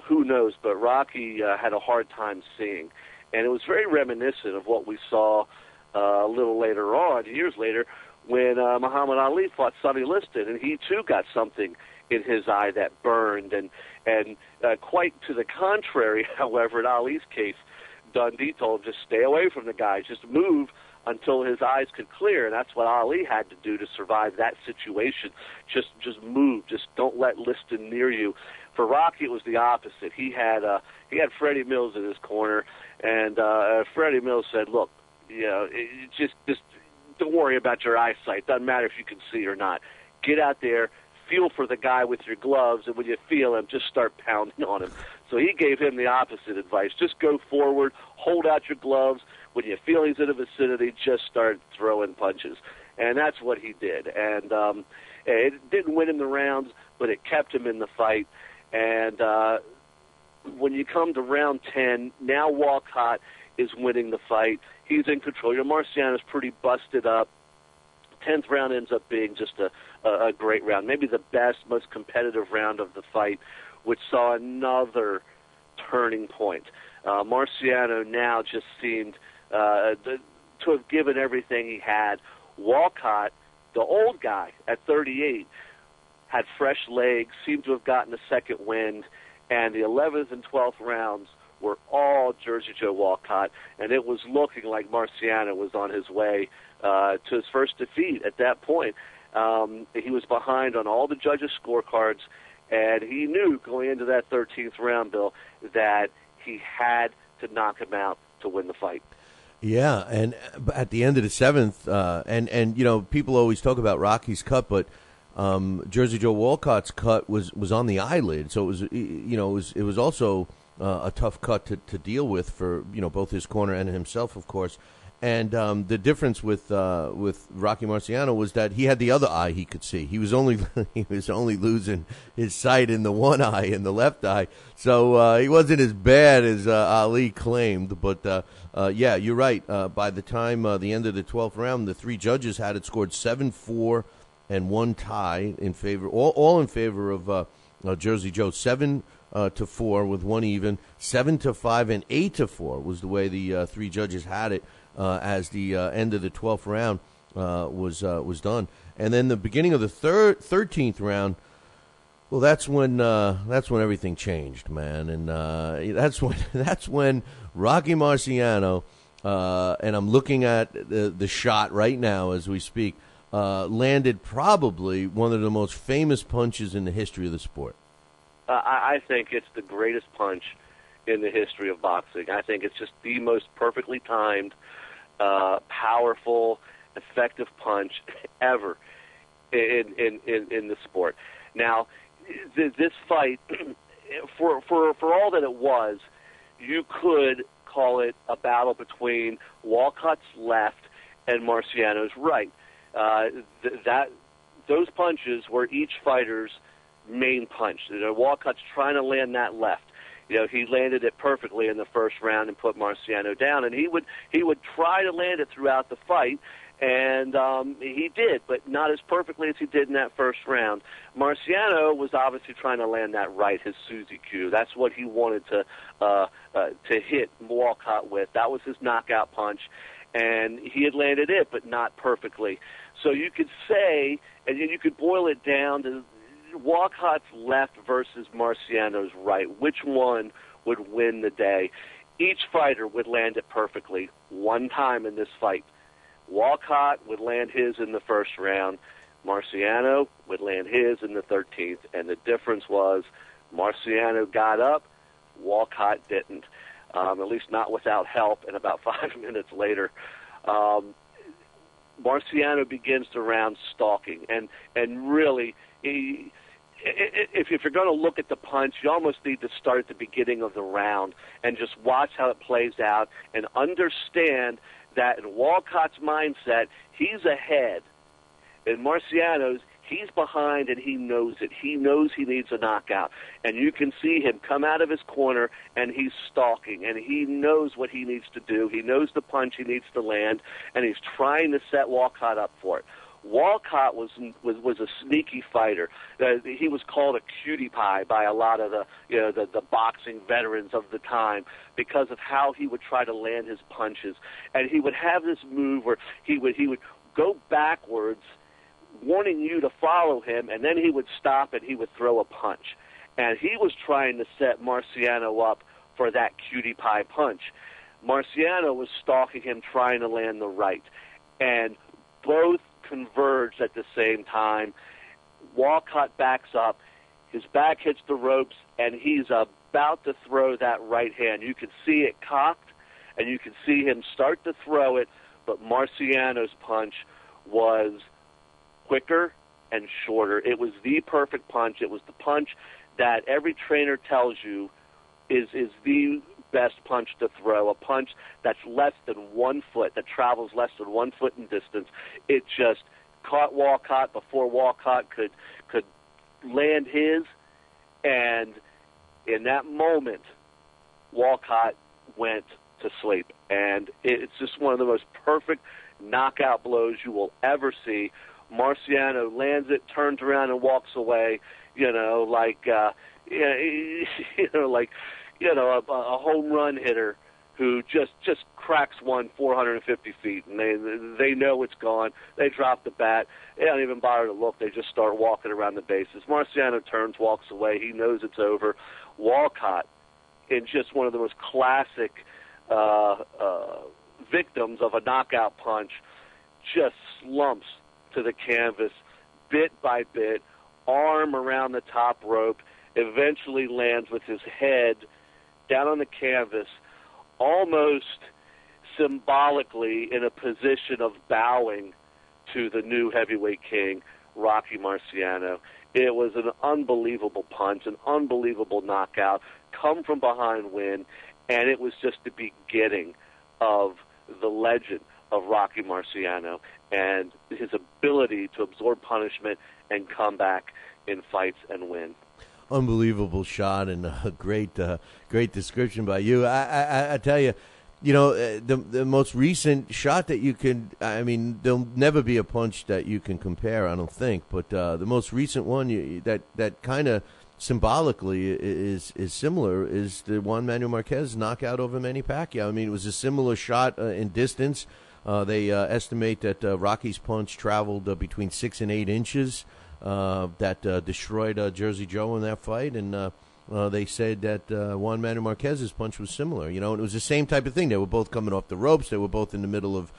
who knows, but Rocky had a hard time seeing. And it was very reminiscent of what we saw a little later on, years later, when Muhammad Ali fought Sonny Liston, and he too got something in his eye that burned. And quite to the contrary, however, in Ali's case, Dundee told him, just stay away from the guy, just move until his eyes could clear, and that's what Ali had to do to survive that situation. Just move, just don't let Liston near you. For Rocky, it was the opposite. He had Freddie Mills in his corner, and Freddie Mills said, "Look, just don't worry about your eyesight. Doesn't matter if you can see or not. Get out there, feel for the guy with your gloves, and when you feel him, just start pounding on him." So he gave him the opposite advice. Just go forward, hold out your gloves. When you feel he's in the vicinity, just start throwing punches. And that's what he did. And it didn't win him the rounds, but it kept him in the fight. And when you come to round 10, now Walcott is winning the fight. He's in control. Marciano's pretty busted up. 10th round ends up being just a great round, maybe the best, most competitive round of the fight, which saw another turning point. Marciano now just seemed to have given everything he had. Walcott, the old guy at 38, had fresh legs, seemed to have gotten a second wind, and the 11th and 12th rounds were all Jersey Joe Walcott, and it was looking like Marciano was on his way to his first defeat at that point. He was behind on all the judges' scorecards, and he knew going into that 13th round, Bill, that he had to knock him out to win the fight. Yeah, and at the end of the 7th, and people always talk about Rocky's cut, but Jersey Joe Walcott's cut was on the eyelid, so it was also a tough cut to deal with for both his corner and himself, of course. And the difference with Rocky Marciano was that he had the other eye he could see. He was only losing his sight in the one eye, in the left eye. So he wasn't as bad as Ali claimed. But yeah, you're right. By the time the end of the 12th round, the three judges had it scored 7-4 and one tie in favor, all in favor of Jersey Joe. 7-4 with one even, 7-5 and 8-4 was the way the three judges had it. As the end of the 12th round was done, and then the beginning of the 13th round, well, that's when everything changed, man, and that's when Rocky Marciano, and I'm looking at the shot right now as we speak, landed probably one of the most famous punches in the history of the sport. I think it's the greatest punch in the history of boxing. I think it's just the most perfectly timed, powerful, effective punch ever in the sport. Now, this fight, for all that it was, you could call it a battle between Walcott's left and Marciano's right. Those punches were each fighter's main punch. Walcott's trying to land that left. He landed it perfectly in the first round and put Marciano down, and he would try to land it throughout the fight, and he did, but not as perfectly as he did in that first round. Marciano was obviously trying to land that right, his Suzy Q. That's what he wanted to hit Walcott with. That was his knockout punch, and he had landed it, but not perfectly. So you could say, and you could boil it down to Walcott's left versus Marciano's right. Which one would win the day? Each fighter would land it perfectly one time in this fight. Walcott would land his in the first round. Marciano would land his in the 13th. And the difference was Marciano got up, Walcott didn't. At least not without help. And about 5 minutes later, Marciano begins the round stalking. And really, if you're going to look at the punch, you almost need to start at the beginning of the round and just watch how it plays out and understand that in Walcott's mindset, he's ahead. In Marciano's, he's behind and he knows it. He knows he needs a knockout. And you can see him come out of his corner and he's stalking and he knows what he needs to do. He knows the punch he needs to land and he's trying to set Walcott up for it. Walcott was a sneaky fighter. He was called a cutie pie by a lot of the boxing veterans of the time because of how he would try to land his punches. And he would have this move where he would go backwards, wanting you to follow him, and then he would stop and he would throw a punch. And he was trying to set Marciano up for that cutie pie punch. Marciano was stalking him, trying to land the right. And both converged at the same time. Walcott backs up. His back hits the ropes, and he's about to throw that right hand. You can see it cocked, and you can see him start to throw it, but Marciano's punch was quicker and shorter. It was the perfect punch. It was the punch that every trainer tells you is the best punch to throw, a punch that's less than 1 foot, that travels less than 1 foot in distance. It just caught Walcott before Walcott could land his, and in that moment, Walcott went to sleep. And it's just one of the most perfect knockout blows you will ever see. Marciano lands it, turns around, and walks away. Like a home run hitter who just cracks one 450 feet, and they know it's gone. They drop the bat. They don't even bother to look. They just start walking around the bases. Marciano turns, walks away. He knows it's over. Walcott, in just one of the most classic victims of a knockout punch, just slumps to the canvas bit by bit, arm around the top rope, eventually lands with his head down on the canvas, almost symbolically in a position of bowing to the new heavyweight king, Rocky Marciano. It was an unbelievable punch, an unbelievable knockout, come from behind win, and it was just the beginning of the legend of Rocky Marciano and his ability to absorb punishment and come back in fights and win. Unbelievable shot and a great description by you. I tell you, the most recent shot that you can, I mean, there'll never be a punch that you can compare, I don't think, but the most recent one that kind of symbolically is similar is the Juan Manuel Marquez knockout over Manny Pacquiao. I mean, it was a similar shot in distance. They estimate that Rocky's punch traveled between 6 and 8 inches. That destroyed Jersey Joe in that fight, and they said that Juan Manuel Marquez's punch was similar. And it was the same type of thing. They were both coming off the ropes. They were both in the middle of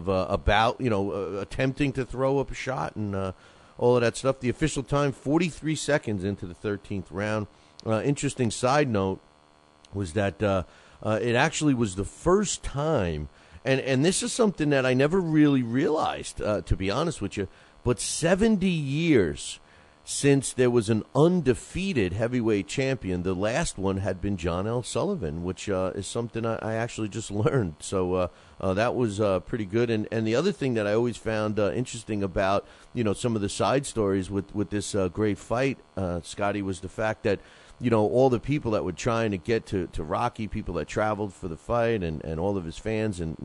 a bout, attempting to throw up a shot and all of that stuff. The official time, 43 seconds into the 13th round. Interesting side note was that it actually was the first time, and this is something that I never really realized, to be honest with you, but 70 years since there was an undefeated heavyweight champion. The last one had been John L. Sullivan, which is something I actually just learned. So that was pretty good. And the other thing that I always found interesting about, some of the side stories with this great fight, Scotty, was the fact that, all the people that were trying to get to Rocky, people that traveled for the fight and all of his fans and,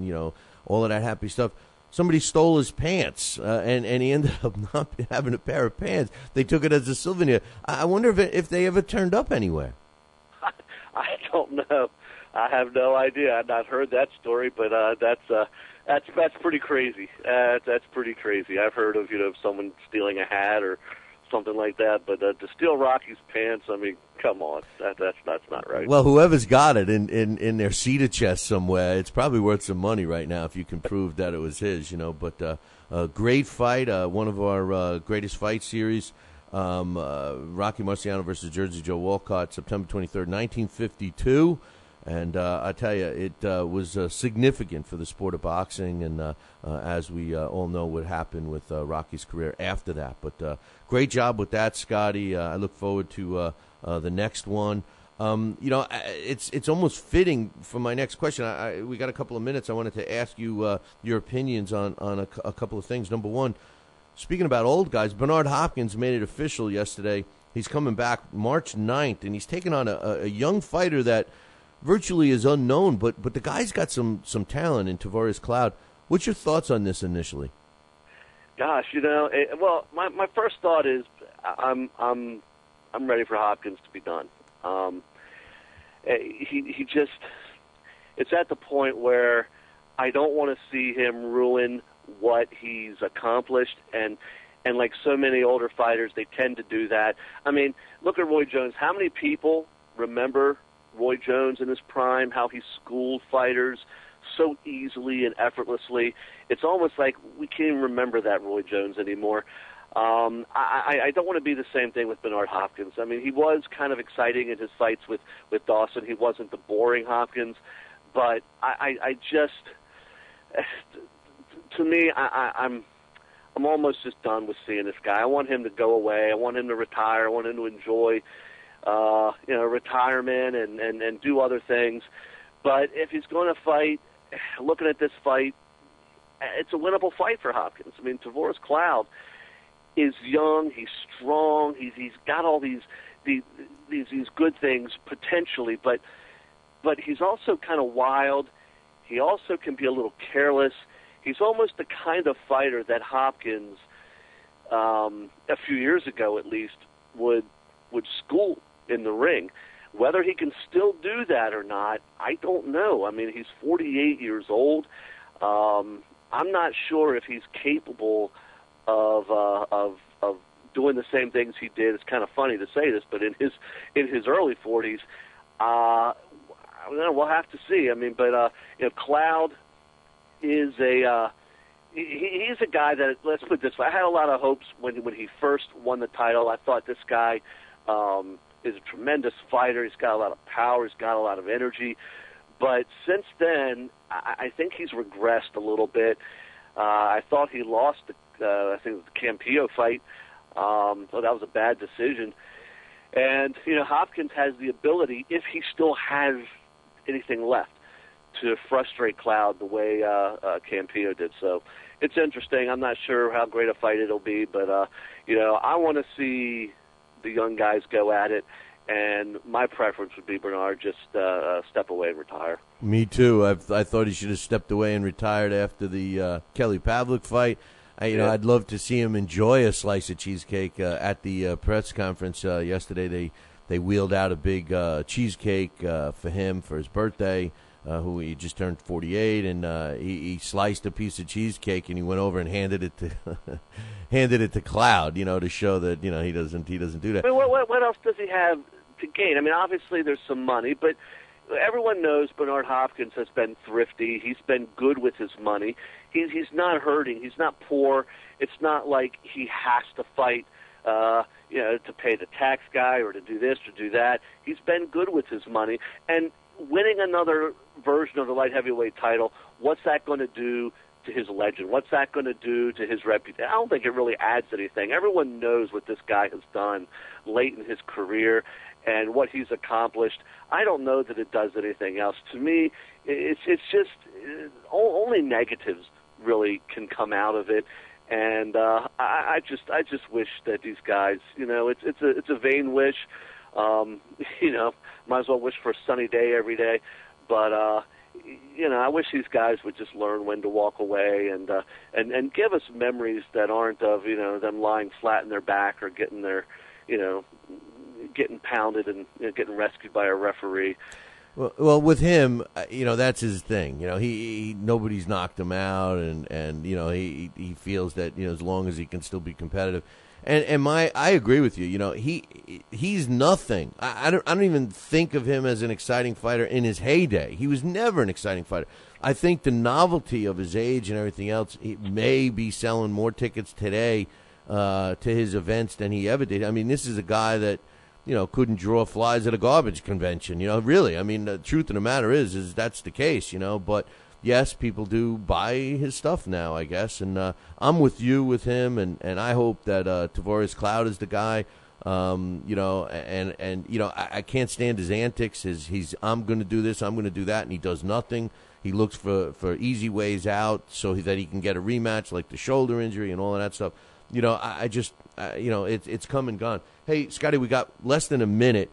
all of that happy stuff, somebody stole his pants, and he ended up not having a pair of pants. They took it as a souvenir. I wonder if they ever turned up anywhere. I don't know. I have no idea. I've not heard that story, but that's pretty crazy. That's pretty crazy. I've heard of someone stealing a hat or something like that, but to steal Rocky's pants, I mean, come on, that's not right. Well, whoever's got it in their cedar chest somewhere, it's probably worth some money right now if you can prove that it was his, But a great fight, one of our greatest fight series, Rocky Marciano versus Jersey Joe Walcott, September 23rd, 1952. And I tell you, it was significant for the sport of boxing, and as we all know what happened with Rocky's career after that. But great job with that, Scotty. I look forward to the next one. It's almost fitting for my next question. We got a couple of minutes. I wanted to ask you your opinions on a couple of things. Number one, speaking about old guys, Bernard Hopkins made it official yesterday. He's coming back March 9th, and he's taking on a young fighter that virtually is unknown, but the guy's got some talent in Tavares Cloud. What's your thoughts on this initially? Gosh, my first thought is I'm ready for Hopkins to be done. He just, it's at the point where I don't want to see him ruin what he's accomplished, and like so many older fighters, they tend to do that. I mean, look at Roy Jones. How many people remember Roy Jones in his prime, how he schooled fighters so easily and effortlessly. It's almost like we can't even remember that Roy Jones anymore. I don't want to be the same thing with Bernard Hopkins. I mean, he was kind of exciting in his fights with Dawson. He wasn't the boring Hopkins, but I just, to me, I'm almost just done with seeing this guy. I want him to go away. I want him to retire. I want him to enjoy, retirement and do other things. But if he's going to fight, looking at this fight, it's a winnable fight for Hopkins. I mean, Tavoris Cloud is young, he's strong, he's got all these good things potentially, but he's also kind of wild. He also can be a little careless. He's almost the kind of fighter that Hopkins, a few years ago at least, would school in the ring. Whether he can still do that or not, I don't know. I mean, he's 48 years old. I'm not sure if he's capable of doing the same things he did. It's kind of funny to say this, but in his early 40s, we'll have to see. I mean, but Cloud is he's a guy that, let's put it this way, I had a lot of hopes when he first won the title. I thought this guy is a tremendous fighter. He's got a lot of power. He's got a lot of energy. But since then, I think he's regressed a little bit. I thought he lost I think the Campillo fight. So that was a bad decision. And, Hopkins has the ability, if he still has anything left, to frustrate Cloud the way Campillo did. So it's interesting. I'm not sure how great a fight it'll be, but, I want to see the young guys go at it. And my preference would be Bernard just step away and retire. Me too. I thought he should have stepped away and retired after the Kelly Pavlik fight. I'd love to see him enjoy a slice of cheesecake at the press conference yesterday. They wheeled out a big cheesecake for him for his birthday. Who he just turned 48, and he sliced a piece of cheesecake and he went over and handed it to Cloud, to show that he doesn't do that. I mean, what else does he have to gain? I mean, obviously there's some money, but everyone knows Bernard Hopkins has been thrifty. He's been good with his money. He's not hurting. He's not poor. It's not like he has to fight, to pay the tax guy or to do this or do that. He's been good with his money. And winning another version of the light heavyweight title, what's that going to do to his legend? What's that going to do to his reputation? I don't think it really adds anything. Everyone knows what this guy has done late in his career and what he's accomplished. I don't know that it does anything else. To me, it's just only negatives really can come out of it. And I just wish that these guys, it's a vain wish. Might as well wish for a sunny day every day. But, I wish these guys would just learn when to walk away and give us memories that aren't of, them lying flat in their back or getting getting pounded and getting rescued by a referee. Well, with him, that's his thing. He nobody's knocked him out, and he feels that as long as he can still be competitive. And I agree with you. He's nothing. I don't even think of him as an exciting fighter in his heyday. He was never an exciting fighter. I think the novelty of his age and everything else, he may be selling more tickets today to his events than he ever did. I mean, this is a guy that couldn't draw flies at a garbage convention. Really. I mean, the truth of the matter is that's the case. But. Yes, people do buy his stuff now, I guess, and I'm with you with him, and I hope that Tavoris Cloud is the guy, I can't stand his antics. I'm going to do this, I'm going to do that, and he does nothing. He looks for easy ways out so that he can get a rematch, like the shoulder injury and all of that stuff. It's come and gone. Hey, Scotty, we got less than a minute.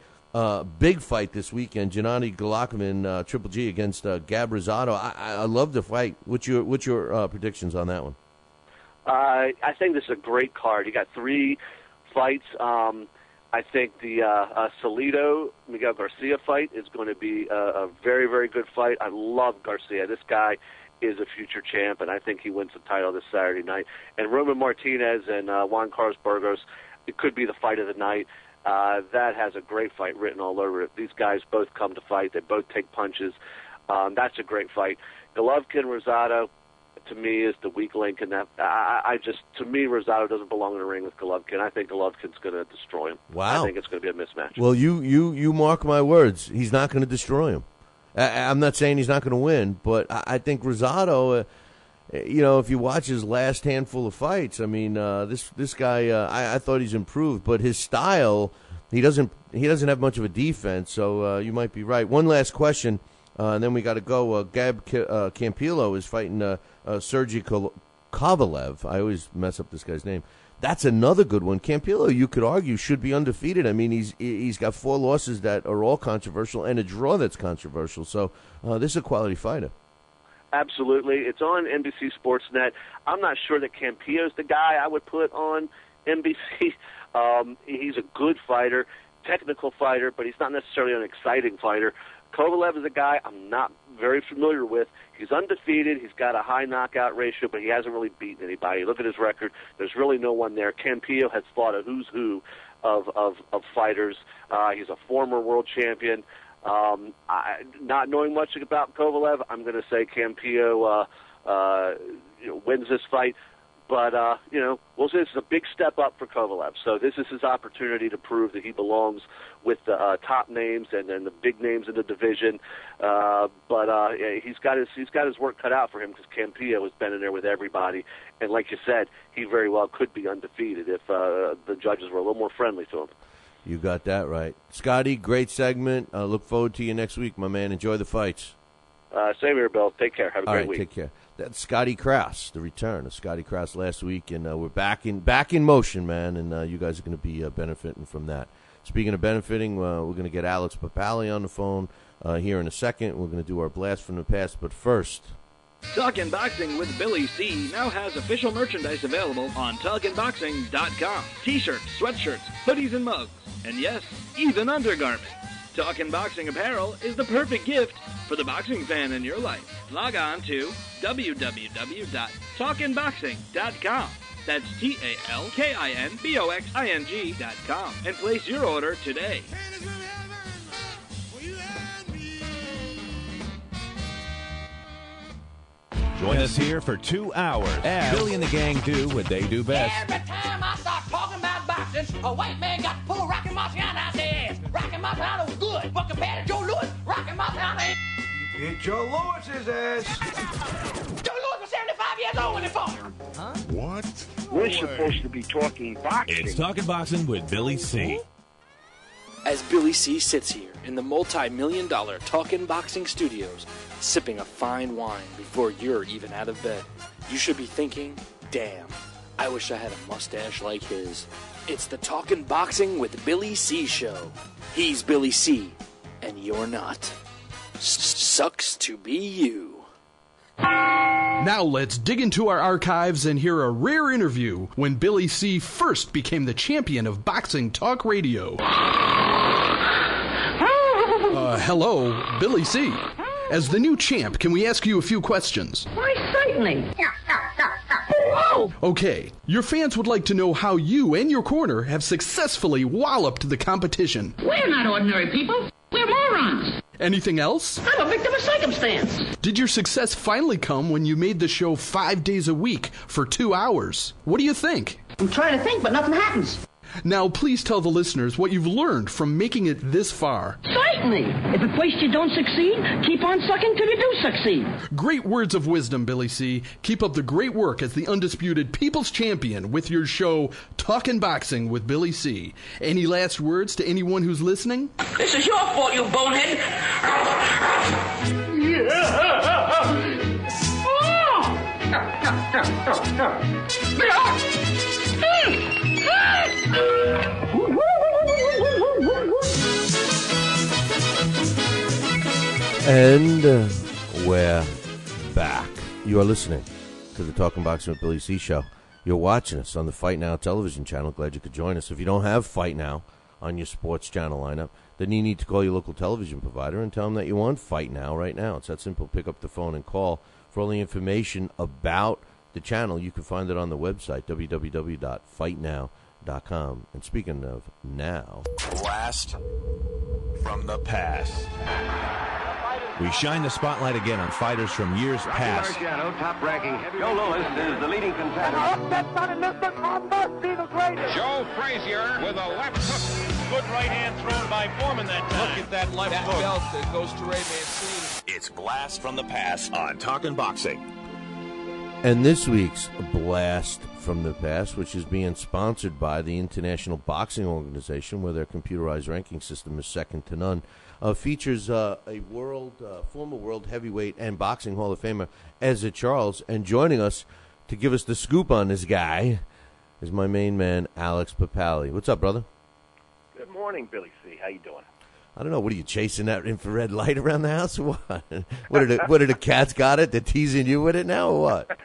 Big fight this weekend, Gennady Golovkin, Triple G against Gab Rosado. I love the fight. What's your predictions on that one? I think this is a great card. You got 3 fights. I think the Salido Miguel Garcia fight is going to be a very, very good fight. I love Garcia. This guy is a future champ, and I think he wins the title this Saturday night. And Roman Martinez and Juan Carlos Burgos, it could be the fight of the night. that has a great fight written all over it. These guys both come to fight. They both take punches. That's a great fight. Golovkin-Rosado, to me, is the weak link in that. To me, Rosado doesn't belong in a ring with Golovkin. I think Golovkin's going to destroy him. Wow. I think it's going to be a mismatch. Well, you mark my words. He's not going to destroy him. I'm not saying he's not going to win, but I think Rosado, if you watch his last handful of fights, I mean, this guy, I thought he's improved, but his style, he doesn't have much of a defense, so you might be right. One last question, and then we got to go. Gab Campillo is fighting Sergey Kovalev. I always mess up this guy's name. That's another good one. Campillo, you could argue, should be undefeated. I mean, he's got 4 losses that are all controversial and a draw that's controversial. So this is a quality fighter. Absolutely. It's on NBC Sportsnet. I'm not sure that Campillo's the guy I would put on NBC. He's a good fighter, technical fighter, but he's not necessarily an exciting fighter. Kovalev is a guy I'm not very familiar with. He's undefeated. He's got a high knockout ratio, but he hasn't really beaten anybody. Look at his record. There's really no one there. Campillo has fought a who's who of fighters. He's a former world champion. Not knowing much about Kovalev, I'm going to say Campillo wins this fight. But, we'll say this is a big step up for Kovalev. So this is his opportunity to prove that he belongs with the top names and the big names in the division. But he's got his work cut out for him because Campillo has been in there with everybody. And like you said, he very well could be undefeated if the judges were a little more friendly to him. You got that right. Scotty, great segment. Look forward to you next week, my man. Enjoy the fights. Same here, Bill. Take care. Have a great week. Take care. That's Scotty Krause, the return of Scotty Krause last week, and we're back in motion, man, and you guys are going to be benefiting from that. Speaking of benefiting, we're going to get Alex Papali on the phone here in a second. We're going to do our blast from the past, but first... Talkin' Boxing with Billy C. now has official merchandise available on TalkinBoxing.com. T-shirts, sweatshirts, hoodies, and mugs. And yes, even undergarments. Talkin' Boxing apparel is the perfect gift for the boxing fan in your life. Log on to www.talkinboxing.com. That's TalkinBoxing.com and place your order today. Join us here for 2 hours as Billy and the gang do what they do best. Every time I start talking about boxing, a white man got to pull Rocky Marciano out their ass. Rocky Marciano was good, but compared to Joe Louis, Rocky Marciano ain't. Hit Joe Louis's ass. Joe Louis was 75 years old when he fought. Huh? What? We're supposed to be talking boxing. It's Talking Boxing with Billy C. As Billy C. sits here in the multi-million-dollar Talkin' Boxing Studios, sipping a fine wine before you're even out of bed, you should be thinking, damn, I wish I had a mustache like his. It's the Talkin' Boxing with Billy C. show. He's Billy C., and you're not. Sucks to be you. Now let's dig into our archives and hear a rare interview when Billy C. first became the champion of boxing talk radio. Hello, Billy C. As the new champ, can we ask you a few questions? Why, certainly. Okay, your fans would like to know how you and your corner have successfully walloped the competition. We're not ordinary people. We're morons. Anything else? I'm a victim of circumstance. Did your success finally come when you made the show 5 days a week for 2 hours? What do you think? I'm trying to think, but nothing happens. Now, please tell the listeners what you've learned from making it this far. Certainly. If at first you don't succeed, keep on sucking till you do succeed. Great words of wisdom, Billy C. Keep up the great work as the undisputed People's Champion with your show, Talkin' Boxing with Billy C. Any last words to anyone who's listening? This is your fault, you bonehead. And we're back. You are listening to the Talking Boxing with Billy C. show. You're watching us on the Fight Now television channel. Glad you could join us. If you don't have Fight Now on your sports channel lineup, then you need to call your local television provider and tell them that you want Fight Now right now. It's that simple. Pick up the phone and call. For all the information about the channel, you can find it on the website, www.fightnow.com. TalkinBoxing.com. And speaking of now, Blast from the past. We shine the spotlight again on fighters from years past. Top-ranking Joe Louis is the leading contender. Joe Frazier with a left hook. Good right hand thrown by Foreman that time. Look at that left hook. Belt that goes to Ray Mancini. It's Blast from the Past on Talkin' Boxing. and this week's Blast from the Past, which is being sponsored by the International Boxing Organization, where their computerized ranking system is second to none, features a former world heavyweight and boxing Hall of Famer, Ezra Charles. And joining us to give us the scoop on this guy is my main man, Alex Papali. What's up, brother? Good morning, Billy C. How you doing? I don't know. What are you chasing that infrared light around the house, or what? What are the cats got it? They're teasing you with it now, or what?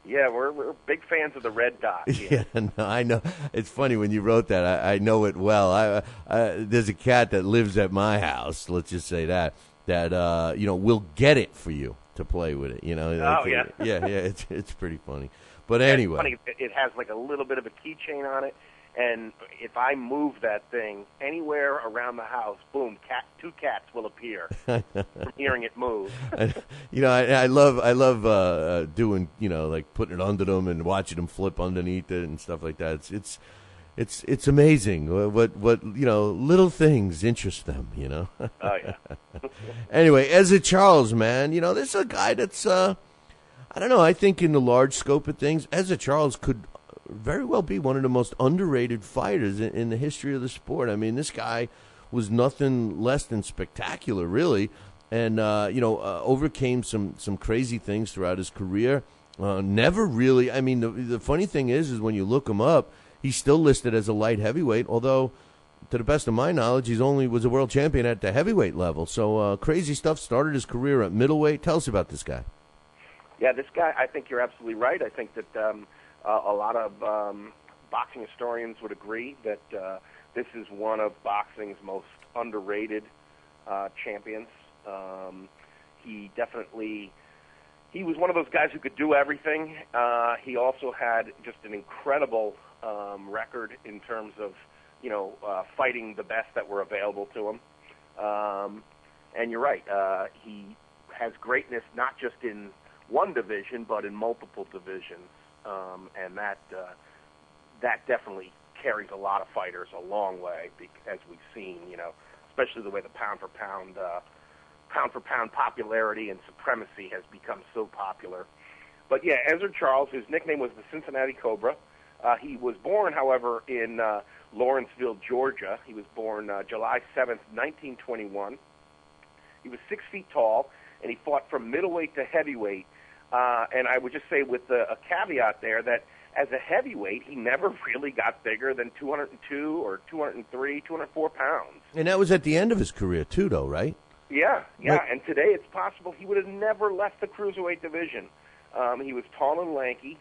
Yeah, we're big fans of the red dot. Yeah, no, I know. It's funny when you wrote that. I know it well. There's a cat that lives at my house. Let's just say that will get it for you to play with it. Yeah. Yeah. It's pretty funny. But yeah, anyway, it's funny. It has like a little bit of a keychain on it. And if I move that thing anywhere around the house, boom, two cats will appear from hearing it move. I love doing, like putting it under them and watching them flip underneath it and stuff like that. It's amazing what little things interest them. Oh yeah. Anyway, Ezra Charles, man, this is a guy that's I don't know. I think in the large scope of things, Ezra Charles could very well be one of the most underrated fighters in the history of the sport. I mean, this guy was nothing less than spectacular, really, and overcame some crazy things throughout his career. Never really. I mean, the funny thing is when you look him up, he's still listed as a light heavyweight, although to the best of my knowledge, he's only was a world champion at the heavyweight level. So crazy stuff. Started his career at middleweight. Tell us about this guy. Yeah, this guy. I think you're absolutely right. I think that. A lot of boxing historians would agree that this is one of boxing's most underrated champions. He was one of those guys who could do everything. He also had just an incredible record in terms of, fighting the best that were available to him. And you're right. He has greatness not just in one division, but in multiple divisions. And that definitely carries a lot of fighters a long way, as we've seen, especially the way the pound for pound popularity and supremacy has become so popular. But yeah, Ezra Charles, his nickname was the Cincinnati Cobra. He was born, however, in Lawrenceville, Georgia. He was born July 7th, 1921. He was 6 feet tall, and he fought from middleweight to heavyweight. And I would just say with a caveat there that as a heavyweight, he never really got bigger than 202 or 203, 204 pounds. And that was at the end of his career, too, though, right? Yeah. And today it's possible he would have never left the cruiserweight division. He was tall and lanky,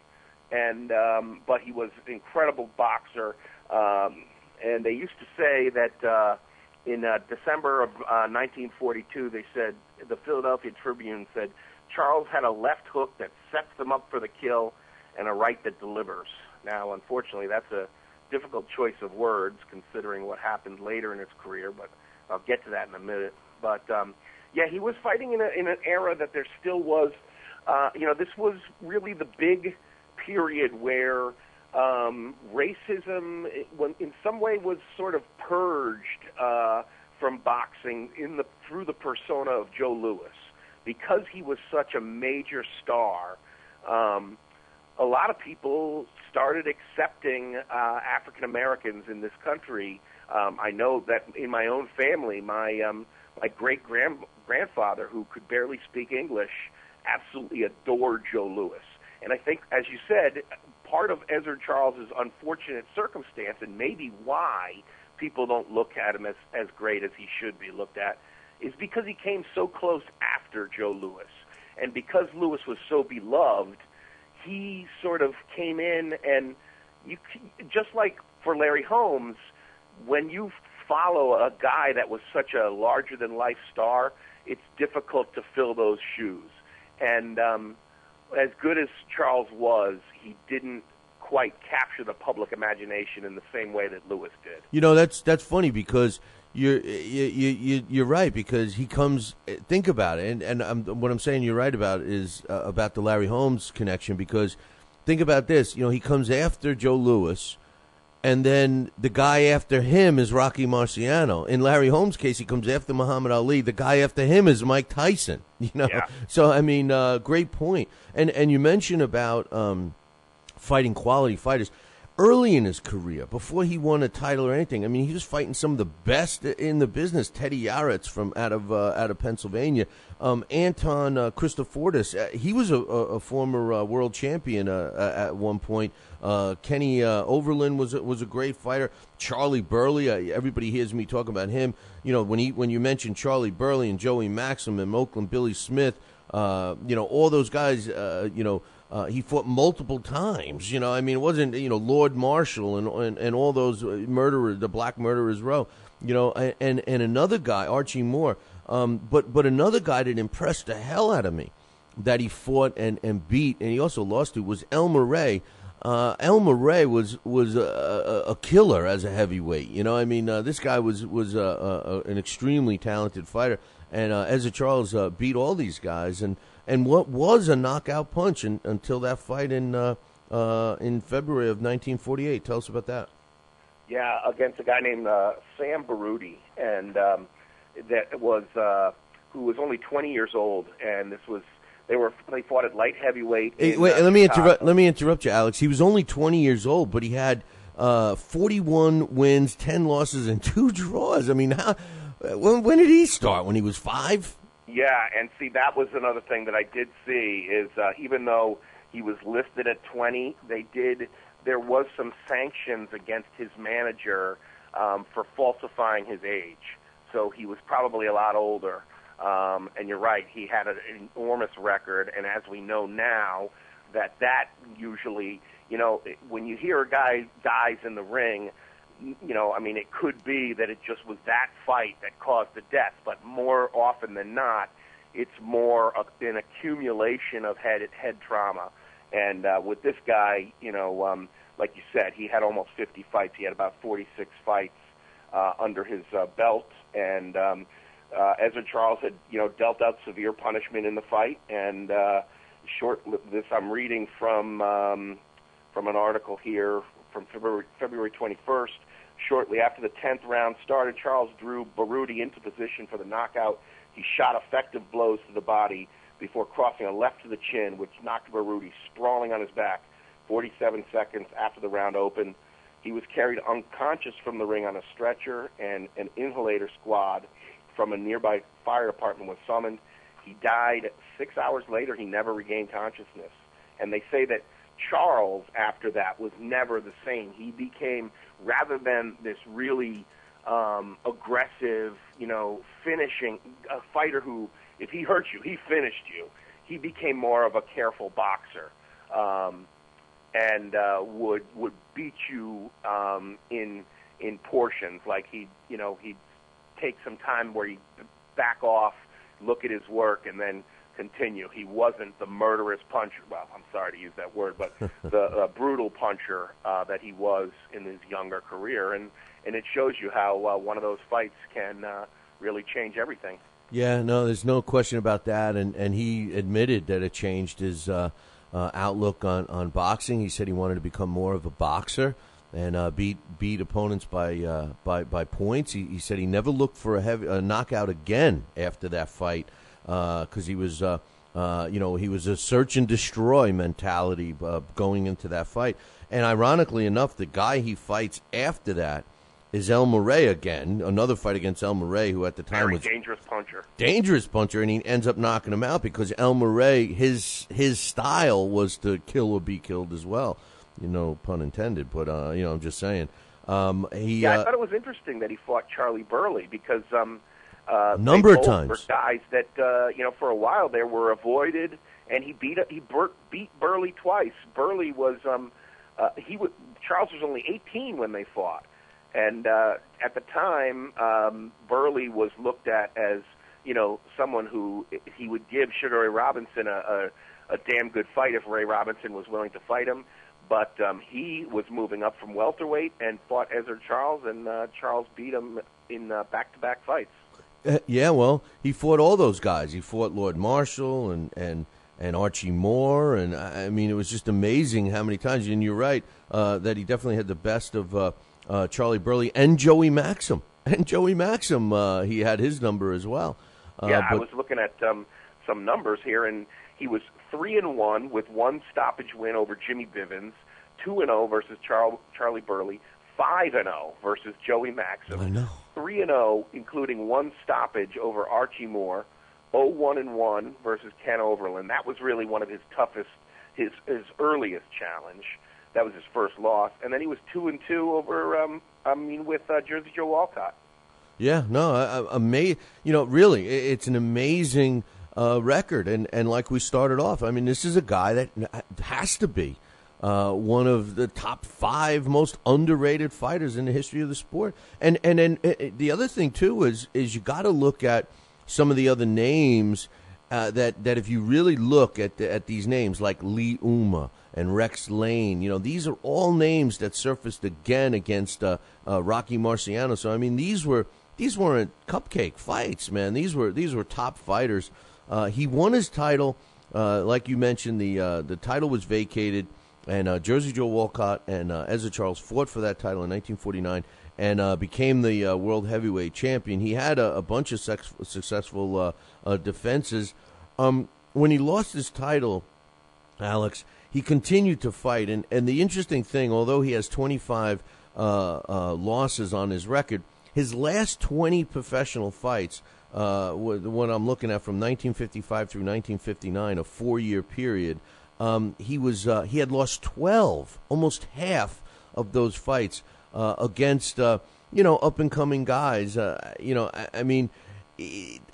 but he was an incredible boxer. And they used to say that in December of 1942, they said, the Philadelphia Tribune said, Charles had a left hook that sets them up for the kill and a right that delivers. Now, unfortunately, that's a difficult choice of words considering what happened later in his career, but I'll get to that in a minute. But, he was fighting in an era that there still was, this was really the big period where racism, in some way, was sort of purged from boxing through the persona of Joe Louis. Because he was such a major star, a lot of people started accepting African Americans in this country. I know that in my own family, my great-grandfather, who could barely speak English, absolutely adored Joe Louis. And I think, as you said, part of Ezra Charles's unfortunate circumstance, and maybe why people don't look at him as great as he should be looked at, is because he came so close after Joe Louis. And because Louis was so beloved, he sort of came in, and just like for Larry Holmes, when you follow a guy that was such a larger-than-life star, it's difficult to fill those shoes. And as good as Charles was, he didn't quite capture the public imagination in the same way that Lewis did. You know, that's funny because you're right, because he comes. Think about it, and what I'm saying you're right about is about the Larry Holmes connection, because think about this. You know, he comes after Joe Louis, and then the guy after him is Rocky Marciano. In Larry Holmes' case, he comes after Muhammad Ali. The guy after him is Mike Tyson. You know, so I mean, great point. And you mentioned about fighting quality fighters. Early in his career, before he won a title or anything, I mean, he was fighting some of the best in the business. Teddy Yaretz from out of Pennsylvania, Anton Christofortis. He was a former world champion at one point. Kenny Overland was a great fighter. Charlie Burley, everybody hears me talk about him. You know, when you mention Charlie Burley and Joey Maxim and Oakland Billy Smith, you know, all those guys, you know. He fought multiple times, you know. I mean, it wasn't, you know, Lord Marshall and all those murderers, the Black Murderers Row, you know, and another guy, Archie Moore, but another guy that impressed the hell out of me that he fought and beat, and he also lost to, was Elmer Ray. Elmer Ray was a killer as a heavyweight, you know. I mean, this guy was an extremely talented fighter, and Ezra Charles beat all these guys, and what was a knockout punch until that fight in February of 1948. Tell us about that. Yeah, against a guy named Sam Baruti, and that was who was only 20 years old, and they fought at light heavyweight. Hey, wait, let me interrupt you, Alex. He was only 20 years old, but he had 41 wins, 10 losses, and 2 draws. I mean, when did he start? When he was 5? Yeah, and see, that was another thing that I did see is even though he was listed at 20, there was some sanctions against his manager for falsifying his age. So he was probably a lot older. And you're right, he had an enormous record, and as we know now, that usually, you know, when you hear a guy dies in the ring, you know, I mean, it could be that it just was that fight that caused the death, but more often than not, it's more an accumulation of head trauma. And with this guy, you know, like you said, he had almost 50 fights. He had about 46 fights under his belt, and Ezra Charles had, you know, dealt out severe punishment in the fight. And this I'm reading from an article here from February 21st. Shortly after the 10th round started, Charles drew Baruti into position for the knockout. He shot effective blows to the body before crossing a left to the chin, which knocked Baruti sprawling on his back 47 seconds after the round opened. He was carried unconscious from the ring on a stretcher, and an inhalator squad from a nearby fire department was summoned. He died 6 hours later. He never regained consciousness. And they say that Charles, after that, was never the same. He became, rather than this really aggressive, you know, finishing a fighter who, if he hurt you, he finished you. He became more of a careful boxer, and would beat you in portions. Like he'd take some time where he'd back off, look at his work, and then continue. He wasn't the murderous puncher. Well, I'm sorry to use that word, but the brutal puncher that he was in his younger career, and it shows you how one of those fights can really change everything. Yeah, no, there's no question about that, and he admitted that it changed his outlook on boxing. He said he wanted to become more of a boxer and beat opponents by points. He said he never looked for a knockout again after that fight. Because he was, he was a search and destroy mentality going into that fight. And ironically enough, the guy he fights after that is Elmer Ray again, another fight against Elmer Ray, who at the time was dangerous puncher, and he ends up knocking him out because Elmer Ray, his style was to kill or be killed as well. You know, pun intended. But I'm just saying. I thought it was interesting that he fought Charlie Burley because. Number of times, were guys that for a while they were avoided, and he beat Burley twice. Burley was Charles was only 18 when they fought, and at the time Burley was looked at as someone who he would give Sugar Ray Robinson a damn good fight if Ray Robinson was willing to fight him. But he was moving up from welterweight and fought Ezra Charles, and Charles beat him in back-to-back fights. Yeah, well, he fought all those guys. He fought Lord Marshall and Archie Moore, and I mean, it was just amazing how many times. And you're right that he definitely had the best of Charlie Burley and Joey Maxim. And Joey Maxim, he had his number as well. I was looking at some numbers here, and he was 3-1 with one stoppage win over Jimmy Bivens, 2-0 versus Charlie Burley, 5-0 versus Joey Maxim. I know. 3-0, including one stoppage over Archie Moore, 0-1-1 versus Ken Overland. That was really one of his toughest, his earliest challenge. That was his first loss. And then he was 2-2 over, with Jersey Joe Walcott. Yeah, no, really, it's an amazing record. And like we started off, I mean, this is a guy that has to be one of the top 5 most underrated fighters in the history of the sport. And then the other thing too is you got to look at some of the other names that if you really look at these names like Lee Uma and Rex Lane, these are all names that surfaced again against Rocky Marciano. So I mean, these weren't cupcake fights, man. These were top fighters. He won his title, like you mentioned. The title was vacated. And Jersey Joe Walcott and Ezra Charles fought for that title in 1949 and became the world heavyweight champion. He had a bunch of successful defenses. When he lost his title, Alex, he continued to fight. And the interesting thing, although he has 25 losses on his record, his last 20 professional fights, the one I'm looking at from 1955 through 1959, a 4-year period, he had lost 12, almost half of those fights against up and coming guys. I mean,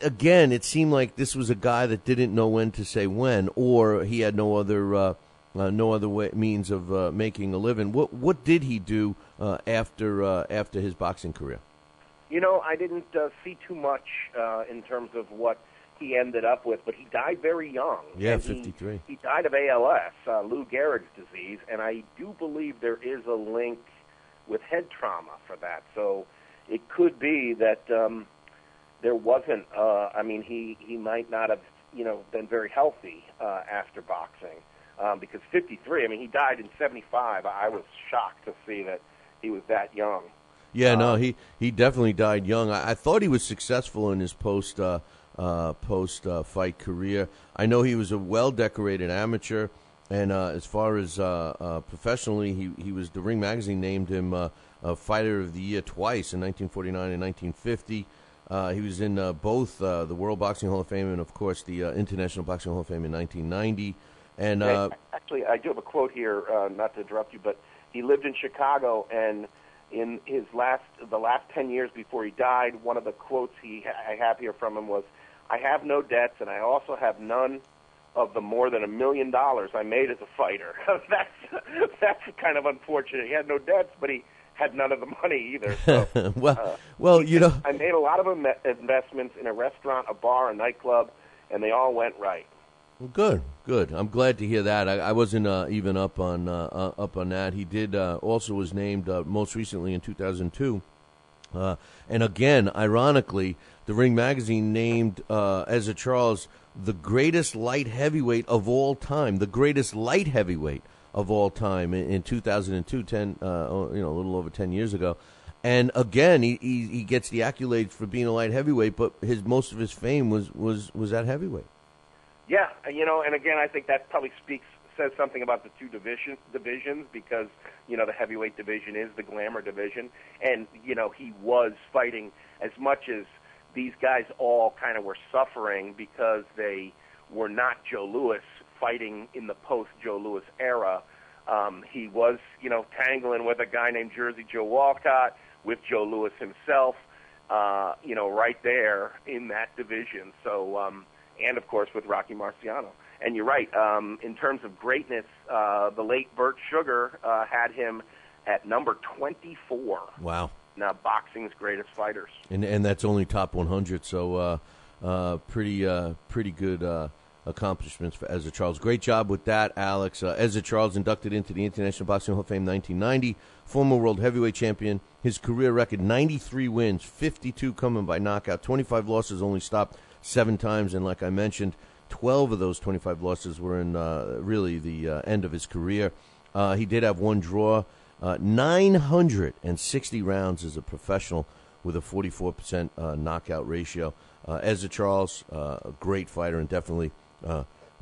again, it seemed like this was a guy that didn't know when to say when, or he had no other means of making a living. What did he do after his boxing career? I didn't see too much in terms of what he ended up with, but he died very young. Yeah, 53. He died of ALS, Lou Gehrig's disease, and I do believe there is a link with head trauma for that. So it could be that there wasn't. He might not have, been very healthy after boxing because 53. I mean, he died in 75. I was shocked to see that he was that young. Yeah, no, he definitely died young. I thought he was successful in his post fight career. I know he was a well-decorated amateur, and as far as professionally, he was, the Ring Magazine named him Fighter of the Year twice, in 1949 and 1950. He was in both the World Boxing Hall of Fame and, of course, the International Boxing Hall of Fame in 1990. And actually, I do have a quote here, not to interrupt you, but he lived in Chicago, and in the last 10 years before he died, one of the quotes I have here from him was, "I have no debts, and I also have none of the more than $1 million I made as a fighter." That's kind of unfortunate. He had no debts, but he had none of the money either. So, I made a lot of investments in a restaurant, a bar, a nightclub, and they all went right. Well, good. I'm glad to hear that. I wasn't even up on that. He did also was named most recently in 2002, and again, ironically, the Ring Magazine named Ezra Charles the greatest light heavyweight of all time. The greatest light heavyweight of all time in 2002, a little over 10 years ago. And again, he gets the accolades for being a light heavyweight, but most of his fame was at heavyweight. Yeah, and again, I think that probably says something about the two divisions because, the heavyweight division is the glamour division. And, he was fighting as much as these guys all kind of were suffering because they were not Joe Louis fighting in the post-Joe Louis era. He was, tangling with a guy named Jersey Joe Walcott, with Joe Louis himself, right there in that division. So, and, of course, with Rocky Marciano. And you're right. In terms of greatness, the late Burt Sugar had him at number 24. Wow. Now, boxing's greatest fighters. And that's only top 100, so pretty good accomplishments for Ezra Charles. Great job with that, Alex. Ezra Charles inducted into the International Boxing Hall of Fame 1990, former world heavyweight champion. His career record, 93 wins, 52 coming by knockout, 25 losses, only stopped 7 times, and like I mentioned, 12 of those 25 losses were in really the end of his career. He did have one draw, 960 rounds as a professional with a 44% knockout ratio. Ezra Charles, a great fighter and definitely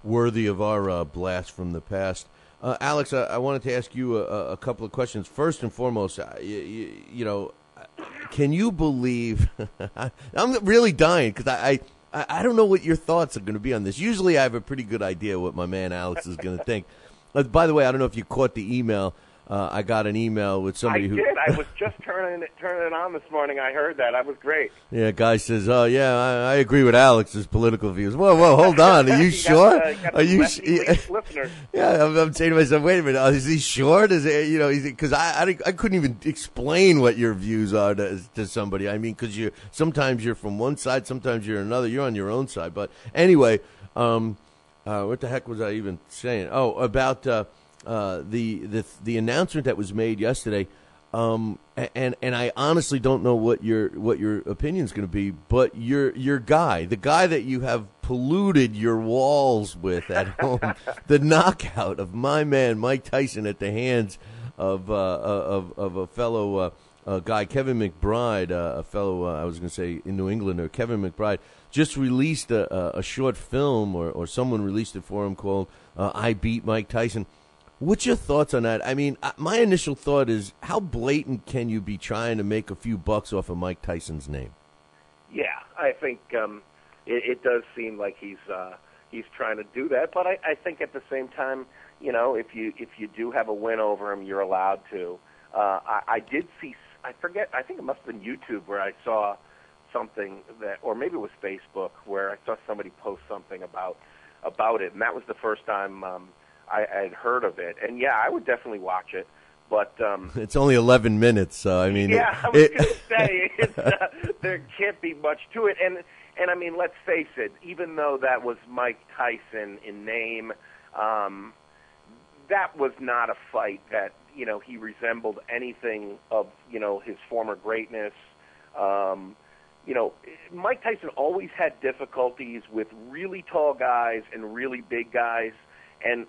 worthy of our blast from the past. Alex, I wanted to ask you a couple of questions. First and foremost, you know, can you believe – I'm really dying because I don't know what your thoughts are going to be on this. Usually I have a pretty good idea what my man Alex is going to think. By the way, I don't know if you caught the email. I got an email with somebody who... I did. I was just turning it on this morning. I heard that. That was great. Yeah, guy says, "Oh yeah, I agree with Alex's political views." Whoa, hold on. Are you sure? Are you? Yeah, I'm saying to myself, wait a minute. Is he sure? Does it, you know? Because I couldn't even explain what your views are to somebody. I mean, because sometimes you're from one side, sometimes you're another. You're on your own side. But anyway, what the heck was I even saying? Oh, about the announcement that was made yesterday. And I honestly don't know what your opinion is going to be, but your guy, the guy that you have polluted your walls with at home, the knockout of my man Mike Tyson at the hands of a fellow guy, Kevin McBride, a fellow I was going to say in New England, or Kevin McBride, just released a short film, or someone released it for him called "I Beat Mike Tyson." What's your thoughts on that? I mean, my initial thought is, how blatant can you be trying to make a few bucks off of Mike Tyson's name? Yeah, I think it does seem like he's trying to do that. But I think at the same time, you know, if you do have a win over him, you're allowed to. I did see, I forget, I think it must have been YouTube where I saw something that, or maybe it was Facebook, where I saw somebody post something about it, and that was the first time I had heard of it, and yeah, I would definitely watch it. But it's only 11 minutes, so I mean, yeah, I was going to say there can't be much to it, and I mean, let's face it. Even though that was Mike Tyson in name, that was not a fight that he resembled anything of his former greatness. Mike Tyson always had difficulties with really tall guys and really big guys, and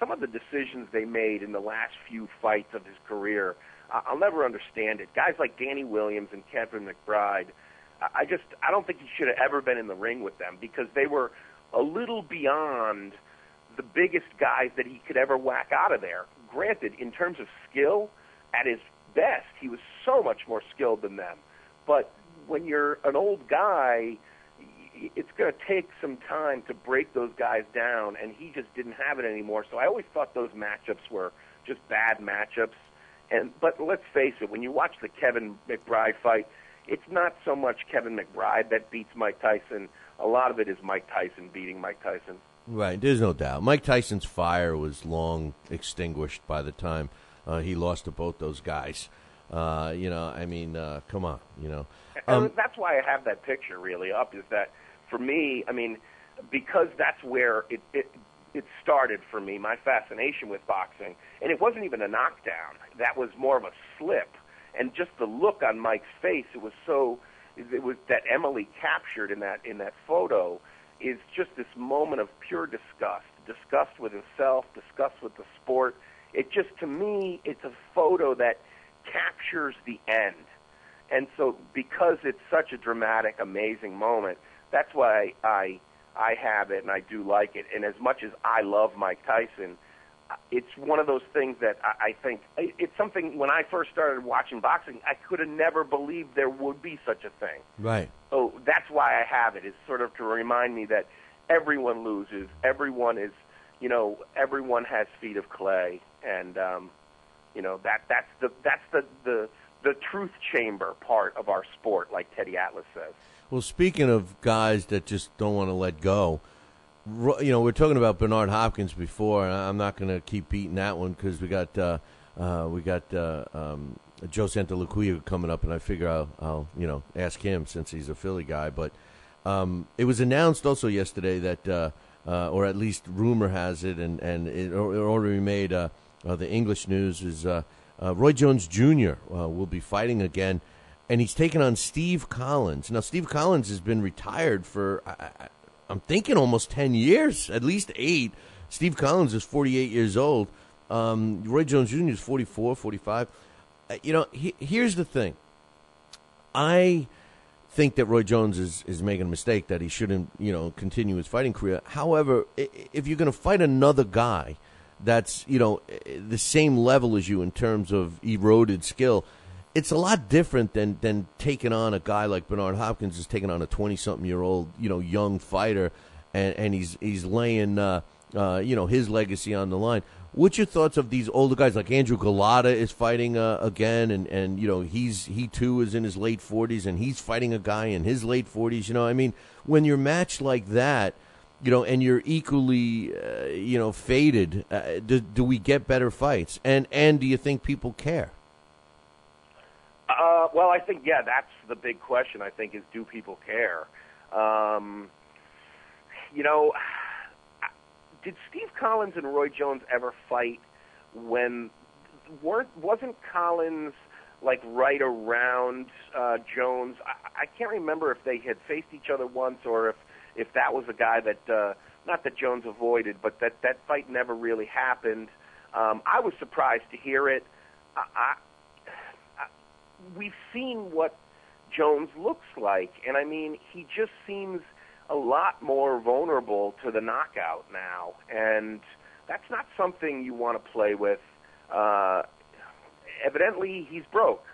some of the decisions they made in the last few fights of his career, I'll never understand it. Guys like Danny Williams and Kevin McBride, I don't think he should have ever been in the ring with them, because they were a little beyond the biggest guys that he could ever whack out of there. Granted, in terms of skill, at his best, he was so much more skilled than them. But when you're an old guy, it's going to take some time to break those guys down, and he just didn't have it anymore. So I always thought those matchups were just bad matchups. But let's face it, when you watch the Kevin McBride fight, it's not so much Kevin McBride that beats Mike Tyson. A lot of it is Mike Tyson beating Mike Tyson. Right, there's no doubt. Mike Tyson's fire was long extinguished by the time he lost to both those guys. I mean, come on, And that's why I have that picture really up, is that for me, I mean, because that's where it started for me, my fascination with boxing. And it wasn't even a knockdown. That was more of a slip. And just the look on Mike's face, it was that Emily captured in that photo, is just this moment of pure disgust with himself, disgust with the sport. It just, to me, it's a photo that captures the end. And so because it's such a dramatic, amazing moment, that's why I have it, and I do like it. And as much as I love Mike Tyson, it's one of those things that I think it's something, when I first started watching boxing, I could have never believed there would be such a thing. Right. So that's why I have it, is sort of to remind me that everyone loses. Everyone is, everyone has feet of clay, and that's the truth chamber part of our sport, like Teddy Atlas says. Well, speaking of guys that just don't want to let go, we're talking about Bernard Hopkins before, and I'm not going to keep beating that one because we got Joe Santoluquia coming up, and I figure I'll ask him since he's a Philly guy. But It was announced also yesterday that, or at least rumor has it, and it already made the English news, is Roy Jones Jr. Will be fighting again, and he's taking on Steve Collins. Now, Steve Collins has been retired for, I'm thinking, almost 10 years, at least 8. Steve Collins is 48 years old. Roy Jones Jr. is 44, 45. Here's the thing. I think that Roy Jones is making a mistake, that he shouldn't, continue his fighting career. However, if you're going to fight another guy that's, the same level as you in terms of eroded skill, it's a lot different than taking on a guy like Bernard Hopkins is taking on a 20-something-year-old, young fighter, and he's laying, his legacy on the line. What's your thoughts of these older guys like Andrew Galata is fighting again, and he too is in his late 40s, and he's fighting a guy in his late 40s. When you're matched like that, and you're equally faded, do we get better fights? And do you think people care? Well, I think, that's the big question, I think, is do people care? Did Steve Collins and Roy Jones ever fight when wasn't Collins like right around Jones? I can't remember if they had faced each other once, or if that was a guy that not that Jones avoided, but that fight never really happened. I was surprised to hear it. We've seen what Jones looks like, and he just seems a lot more vulnerable to the knockout now, and that's not something you want to play with. Evidently, he's broke.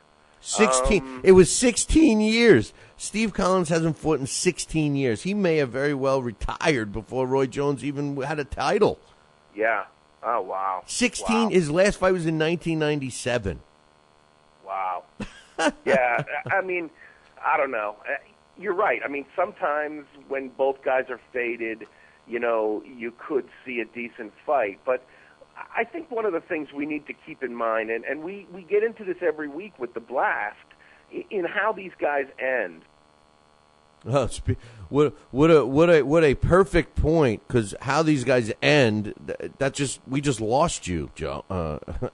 16. It was 16 years. Steve Collins hasn't fought in 16 years. He may have very well retired before Roy Jones even had a title. Yeah. Oh, wow. 16. Wow. His last fight was in 1997. Wow. Yeah, I don't know. You're right. Sometimes when both guys are faded, you could see a decent fight. But I think one of the things we need to keep in mind, and we get into this every week with the Blast, in how these guys end. Oh, what a perfect point! Because how these guys end, we just lost you,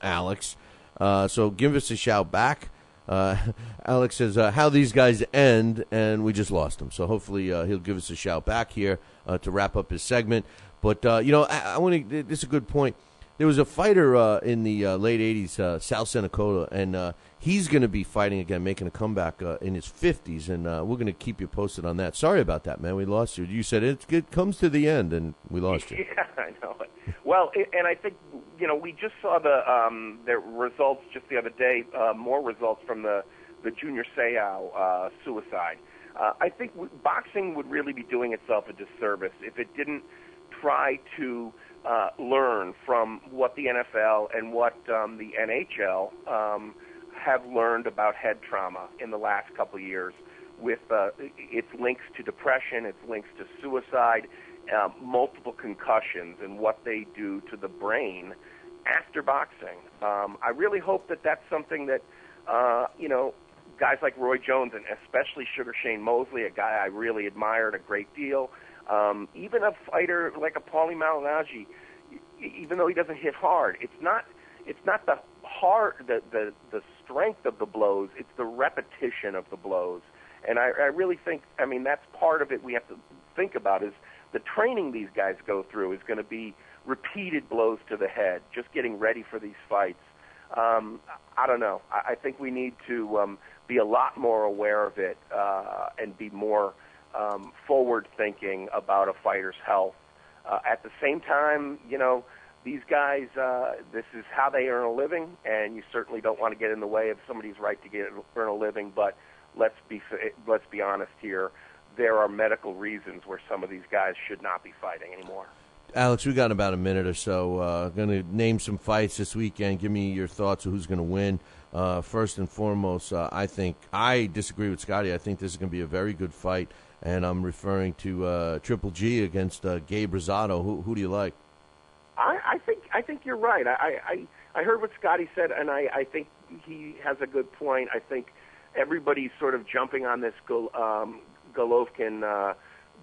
Alex. So give us a shout back. Alex says how these guys end, and we just lost him. So hopefully he'll give us a shout back here to wrap up his segment. But I want to. This is a good point. There was a fighter in the late '80s, Sal Senecota, and he's going to be fighting again, making a comeback in his 50s, and we're going to keep you posted on that. Sorry about that, man. We lost you. You said it comes to the end, and we lost you. Yeah, I know it. Well, and I think we just saw the results just the other day. More results from the Junior Seau suicide. I think boxing would really be doing itself a disservice if it didn't try to learn from what the NFL and what the NHL have learned about head trauma in the last couple of years, with its links to depression, its links to suicide, multiple concussions, and what they do to the brain after boxing. I really hope that that's something that, guys like Roy Jones, and especially Sugar Shane Mosley, a guy I really admired a great deal, even a fighter like a Paulie Malignaggi, even though he doesn't hit hard, it's not the the strength of the blows, it's the repetition of the blows. And I really think, that's part of it we have to think about, is the training these guys go through is going to be repeated blows to the head, just getting ready for these fights. I don't know. I think we need to be a lot more aware of it and be more forward-thinking about a fighter's health. At the same time, these guys, this is how they earn a living, and you certainly don't want to get in the way of somebody's right to earn a living, but let's be honest here. There are medical reasons where some of these guys should not be fighting anymore. Alex, we got about a minute or so. Going to name some fights this weekend. Give me your thoughts of who's going to win. First and foremost, I disagree with Scotty. I think this is going to be a very good fight, and I'm referring to Triple G against Gabe Rosado. Who do you like? I think you're right. I heard what Scotty said, and I think he has a good point. I think everybody's sort of jumping on this Golovkin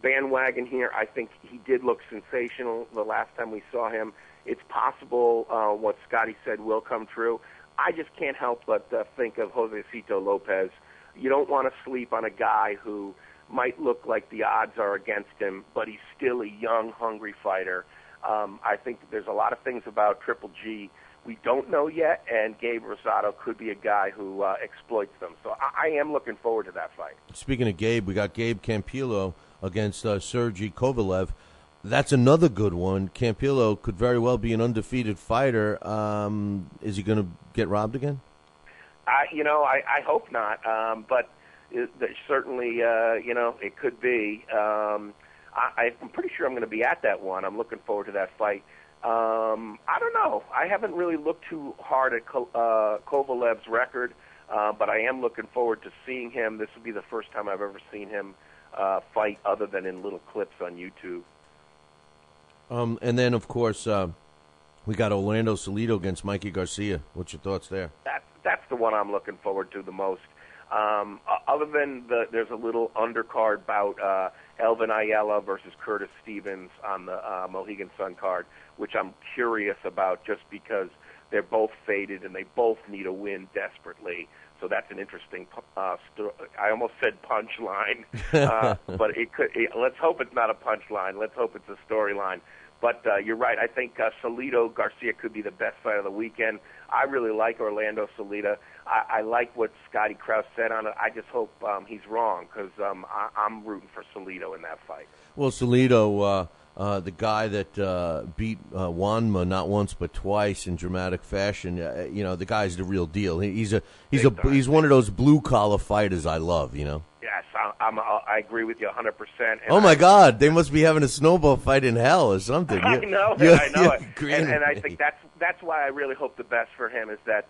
bandwagon here. I think he did look sensational the last time we saw him. It's possible what Scotty said will come true. I just can't help but think of Josecito Lopez. You don't want to sleep on a guy who might look like the odds are against him, but he's still a young, hungry fighter. I think there's a lot of things about Triple G we don't know yet, and Gabe Rosado could be a guy who exploits them. So I am looking forward to that fight. Speaking of Gabe, we got Gabe Campillo against Sergey Kovalev. That's another good one. Campillo could very well be an undefeated fighter. Is he going to get robbed again? I hope not, but certainly, it could be. I'm pretty sure I'm going to be at that one. I'm looking forward to that fight. I don't know. I haven't really looked too hard at Kovalev's record, but I am looking forward to seeing him. This will be the first time I've ever seen him fight other than in little clips on YouTube. And then, of course, we got Orlando Salido against Mikey Garcia. What's your thoughts there? That's the one I'm looking forward to the most. Other than there's a little undercard bout, Elvin Ayala versus Curtis Stevens on the Mohegan Sun card, which I'm curious about just because they're both faded and they both need a win desperately. So that's an interesting I almost said punchline, but let's hope it's not a punchline. Let's hope it's a storyline. But you're right. I think Salido Garcia could be the best fight of the weekend. I really like Orlando Salido. I like what Scotty Krause said on it. I just hope he's wrong because I'm rooting for Salido in that fight. Well, Salido, the guy that beat Wanma not once but twice in dramatic fashion, the guy's the real deal. He's one of those blue collar fighters I love. Yes, I agree with you 100%. Oh my God, they must be having a snowball fight in hell or something. I know it. And I think that's why I really hope the best for him is that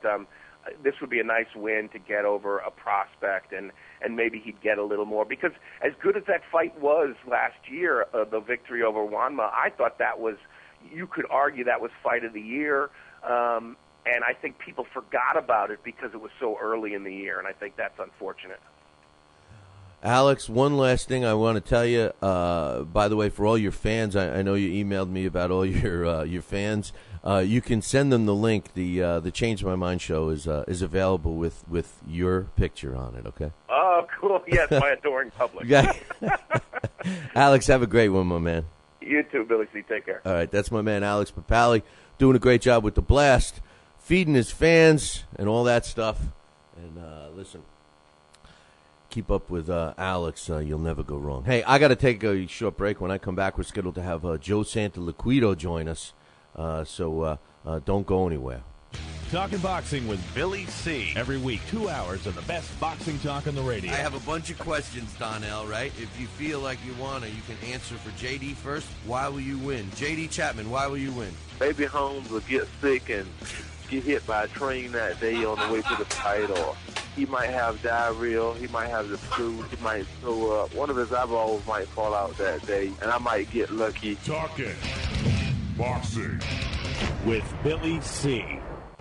this would be a nice win to get over a prospect, and maybe he'd get a little more. Because as good as that fight was last year, the victory over Wanma, I thought you could argue that was fight of the year. And I think people forgot about it because it was so early in the year, and I think that's unfortunate. Alex, one last thing I want to tell you. By the way, for all your fans, I know you emailed me about all your fans. You can send them the link. The Change My Mind show is available with your picture on it. Okay. Oh, cool. Yes, my adoring public. Alex, have a great one, my man. You too, Billy C. Take care. All right, that's my man Alex Papali doing a great job with the blast, feeding his fans and all that stuff. And listen. Keep up with Alex. You'll never go wrong. Hey, I got to take a short break. When I come back, we're scheduled to have Joe Santaliquido join us. So don't go anywhere. Talking Boxing with Billy C. Every week, 2 hours of the best boxing talk on the radio. I have a bunch of questions, Donnell, right? If you feel like you want to, you can answer for JD first. Why will you win? JD Chapman, why will you win? Maybe Holmes will get sick and get hit by a train that day on the way to the fight, or he might have diarrhea, he might have the flu, he might throw up. One of his eyeballs might fall out that day, and I might get lucky. Talking Boxing with Billy C.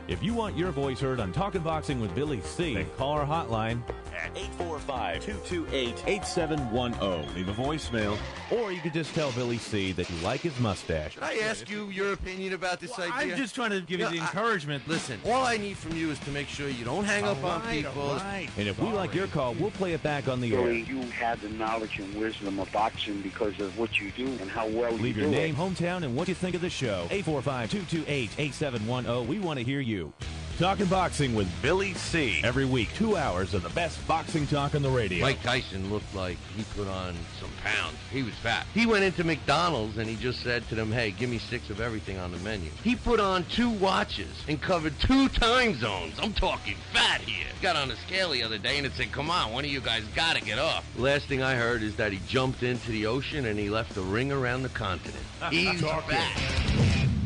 If you want your voice heard on Talking Boxing with Billy C., then call our hotline at 845-228-8710. Leave a voicemail, or you could just tell Billy C. that you like his mustache. Can I ask you your opinion about this idea? I'm just trying to give you the encouragement. Listen, all I need from you is to make sure you don't hang up on people. And if we like your call, we'll play it back on the air. You have the knowledge and wisdom of boxing because of what you do and how well you do it. Leave your name, hometown, and what you think of the show. 845-228-8710. We want to hear you. Talking Boxing with Billy C. Every week, 2 hours of the best boxing talk on the radio. Mike Tyson looked like he put on some pounds. He was fat. He went into McDonald's and he just said to them, hey, give me 6 of everything on the menu. He put on 2 watches and covered 2 time zones. I'm talking fat here. Got on a scale the other day and it said, come on, one of you guys got to get off. Last thing I heard is that he jumped into the ocean and he left a ring around the continent. He's fat.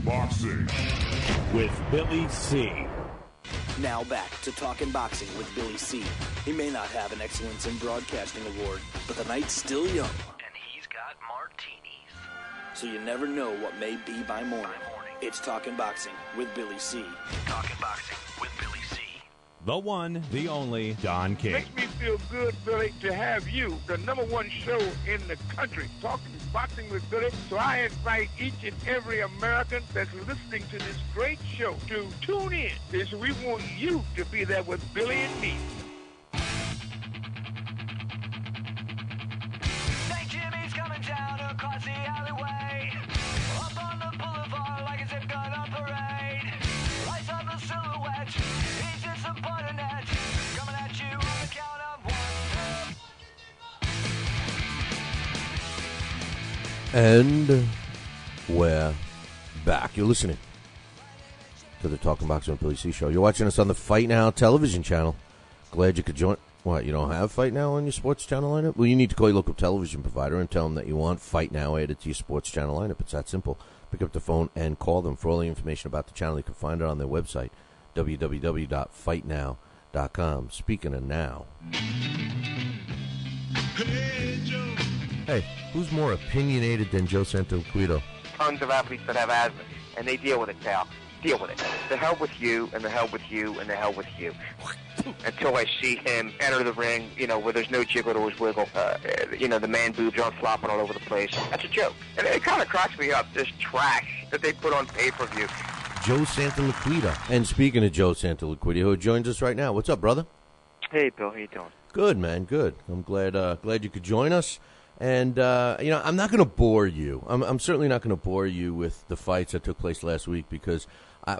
Boxing with Billy C. Now back to Talking Boxing with Billy C. He may not have an Excellence in Broadcasting award, but the night's still young. And he's got martinis. So you never know what may be by morning. It's Talking Boxing with Billy C. Talking Boxing with Billy C. The one, the only, Don King. Makes me feel good, Billy, to have you, the #1 show in the country, talking boxing with Billy. So I invite each and every American that's listening to this great show to tune in, because we want you to be there with Billy and me. St. Jimmy's coming down across the alleyway, up on the boulevard like a zip gun on parade. Lights on the silhouette, he's disappointed net, coming at you on the count of 1, 2. And we're back. You're listening to the Talking Boxing with Billy C show. You're watching us on the Fight Now television channel. Glad you could join. What, you don't have Fight Now on your sports channel lineup? Well, you need to call your local television provider and tell them that you want Fight Now added to your sports channel lineup. It's that simple. Pick up the phone and call them. For all the information about the channel, you can find it on their website, www.fightnow.com. Speaking of now. Hey, who's more opinionated than Joe Santoliquito? Tons of athletes that have asthma, and they deal with it, pal. Deal with it. The hell with you, and the hell with you, and the hell with you. Until I see him enter the ring, where there's no jiggle or wiggle. The man boobs aren't flopping all over the place. That's a joke. And it kind of cracks me up, this trash that they put on pay-per-view. Joe Santoliquito. And speaking of Joe Santoliquito, who joins us right now. What's up, brother? Hey, Bill. How you doing? Good, man. Good. I'm glad you could join us. And, I'm not going to bore you. I'm certainly not going to bore you with the fights that took place last week because,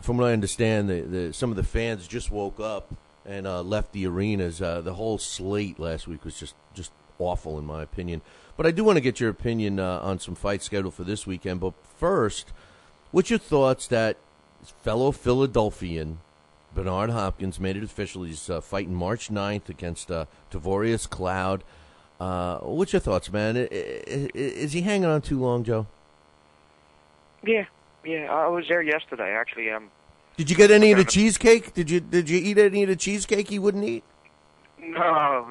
from what I understand, some of the fans just woke up and left the arenas. The whole slate last week was just awful, in my opinion. But I do want to get your opinion on some fights scheduled for this weekend. But first, what's your thoughts that fellow Philadelphian Bernard Hopkins made it official? He's fighting March 9th against Tavorius Cloud. What's your thoughts, man? Is he hanging on too long, Joe? Yeah. I was there yesterday, actually. Did you get any of the cheesecake? Did you eat any of the cheesecake he wouldn't eat? No.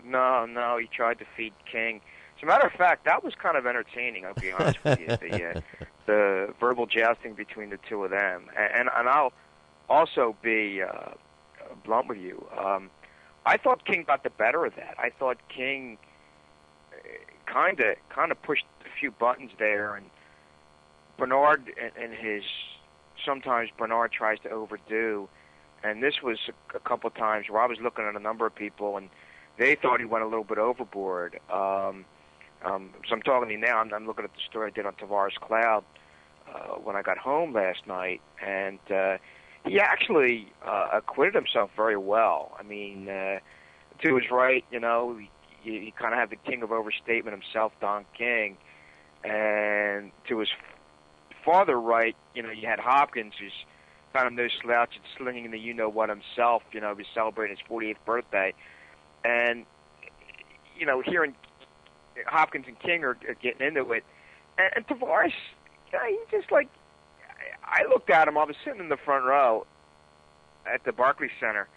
He tried to feed King. As a matter of fact, that was kind of entertaining, I'll be honest with you. The verbal jousting between the two of them. And I'll also be blunt with you. I thought King got the better of that. I thought King kind of pushed a few buttons there, and Bernard and his sometimes Bernard tries to overdo, and this was a couple of times where I was looking at a number of people and they thought he went a little bit overboard. So I'm talking to you now. I'm looking at the story I did on Tavorius Cloud when I got home last night, and he actually acquitted himself very well. I mean, to his right, you kind of have the king of overstatement himself, Don King, and to his farther right, you had Hopkins, who's kind of no slouch and slinging the you-know-what himself. He was celebrating his 48th birthday. And, hearing Hopkins and King are getting into it. And Tavares, he just I looked at him. I was sitting in the front row at the Barclays Center,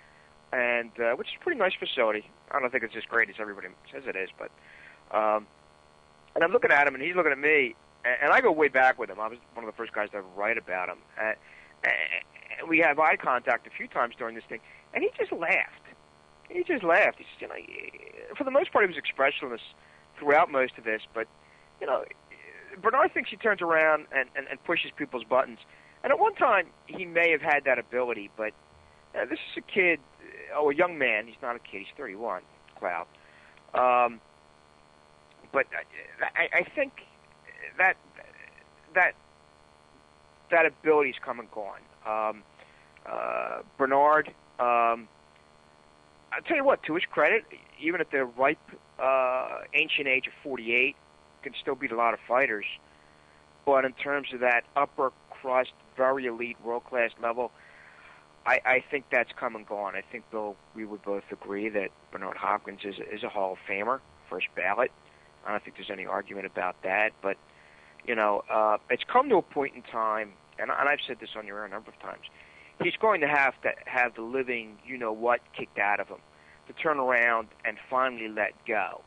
and which is a pretty nice facility. I don't think it's as great as everybody says it is, but and I'm looking at him, and he's looking at me, and I go way back with him. I was one of the first guys to ever write about him. And we have eye contact a few times during this thing, and he just laughed. He said, for the most part, he was expressionless throughout most of this, but, Bernard thinks he turns around and pushes people's buttons. And at one time, he may have had that ability, but this is a kid, a young man. He's not a kid. He's 31, Cloud. But I think that ability's come and gone. Bernard, I'll tell you what, to his credit, even at the ripe, ancient age of 48, can still beat a lot of fighters. But in terms of that upper crust, very elite, world-class level, I think that's come and gone. I think, Bill, we would both agree that Bernard Hopkins is a Hall of Famer, first ballot. I don't think there's any argument about that. But, it's come to a point in time, and I've said this on your air a number of times, he's going to have the living you-know-what kicked out of him to turn around and finally let go.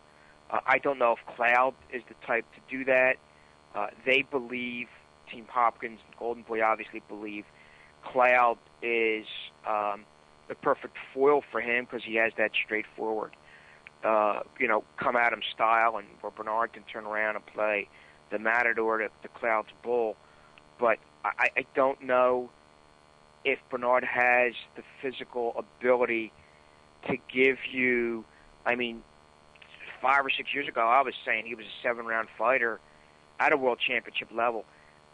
I don't know if Cloud is the type to do that. They believe, Team Hopkins and Golden Boy obviously believe, Cloud is the perfect foil for him because he has that straightforward come at him style, and where Bernard can turn around and play the Matador to the Clouds Bull. But I don't know if Bernard has the physical ability to give you, 5 or 6 years ago, I was saying he was a 7-round fighter at a world championship level.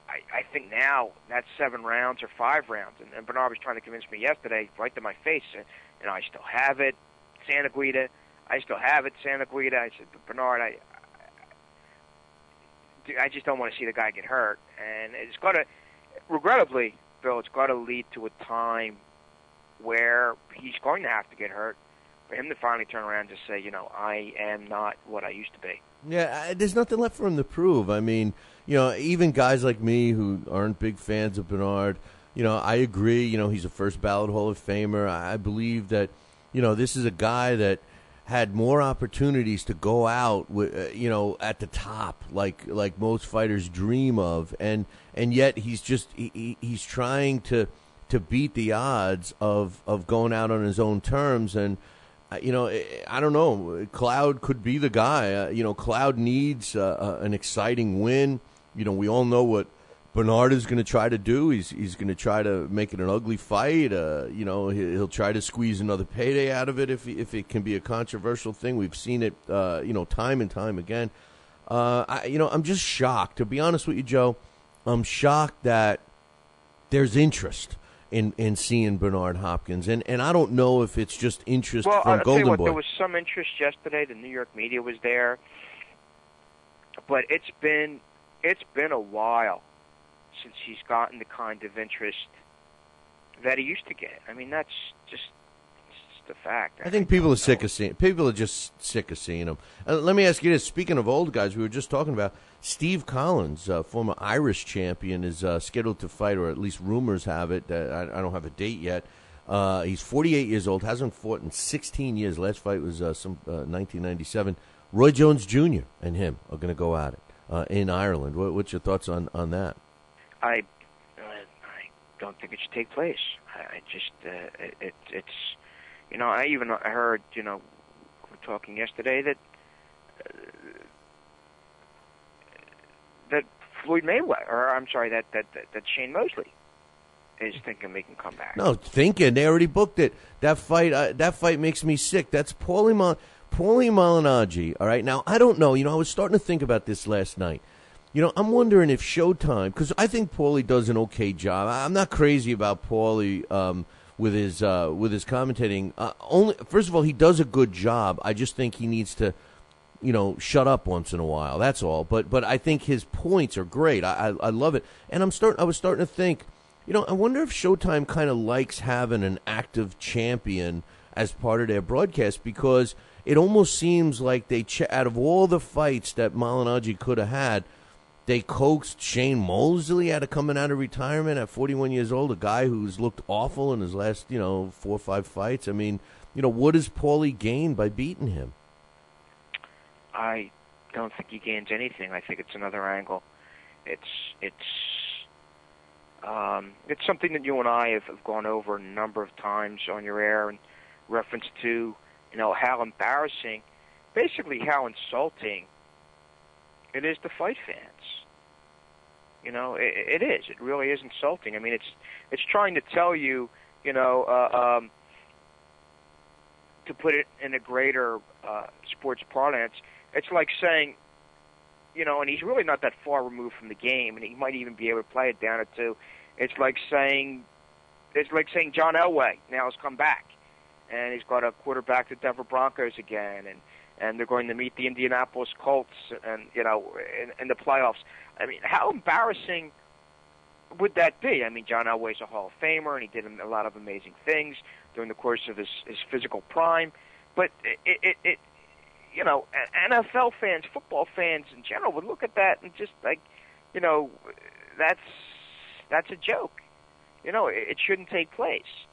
I think now that's 7 rounds or 5 rounds. And Bernard was trying to convince me yesterday, right to my face, I still have it, Santa Guida. I still have it, Santa Guida. I said, but Bernard, I just don't want to see the guy get hurt. And it's got to, regrettably, Bill, it's got to lead to a time where he's going to have to get hurt for him to finally turn around and just say, I am not what I used to be. Yeah, there's nothing left for him to prove. Even guys like me who aren't big fans of Bernard, I agree, he's a first ballot Hall of Famer. I believe that, this is a guy that had more opportunities to go out with, at the top, like most fighters dream of, and yet he's just he's trying to beat the odds of going out on his own terms. And I don't know, Cloud could be the guy. Cloud needs an exciting win. We all know what Bernard is going to try to do. He's going to try to make it an ugly fight. He'll try to squeeze another payday out of it if it can be a controversial thing. We've seen it, time and time again. I'm just shocked. To be honest with you, Joe, I'm shocked that there's interest in seeing Bernard Hopkins, and I don't know if it's just interest from I'll Golden tell you what, Boy. There was some interest yesterday. The New York media was there, but it's been a while since he's gotten the kind of interest that he used to get. That's just the fact. I think people are sick of seeing. People are just sick of seeing him. Let me ask you this: speaking of old guys, we were just talking about Steve Collins, former Irish champion, is scheduled to fight, or at least rumors have it. I don't have a date yet. He's 48 years old, hasn't fought in 16 years. Last fight was 1997. Roy Jones Jr. and him are going to go at it in Ireland. What's your thoughts on that? I don't think it should take place. I just it's I heard we were talking yesterday that Floyd Mayweather, or I'm sorry, that Shane Mosley is thinking they can come back. No, thinking, they already booked it. That fight makes me sick. That's Paulie Malignaggi. All right, now I don't know. I was starting to think about this last night. I'm wondering if Showtime, because I think Paulie does an okay job. I'm not crazy about Paulie with his commentating. First of all, he does a good job. I just think he needs to, shut up once in a while. That's all. But I think his points are great. I love it. And I was starting to think, I wonder if Showtime kind of likes having an active champion as part of their broadcast, because it almost seems like out of all the fights that Malignaggi could have had, they coaxed Shane Mosley out of coming out of retirement at 41 years old, a guy who's looked awful in his last, 4 or 5 fights. What does Paulie gain by beating him? I don't think he gains anything. I think it's another angle. It's something that you and I have gone over a number of times on your air in reference to, how embarrassing, basically how insulting it is to fight fans. It is. It really is insulting. It's trying to tell you, to put it in a greater sports parlance, it's like saying, and he's really not that far removed from the game, and he might even be able to play it down at 2. It's like saying John Elway now has come back, and he's got a quarterback the Denver Broncos again, and they're going to meet the Indianapolis Colts, and in the playoffs. How embarrassing would that be? John Elway's a Hall of Famer, and he did a lot of amazing things during the course of his physical prime. But it NFL fans, football fans in general would look at that and just that's a joke. It shouldn't take place.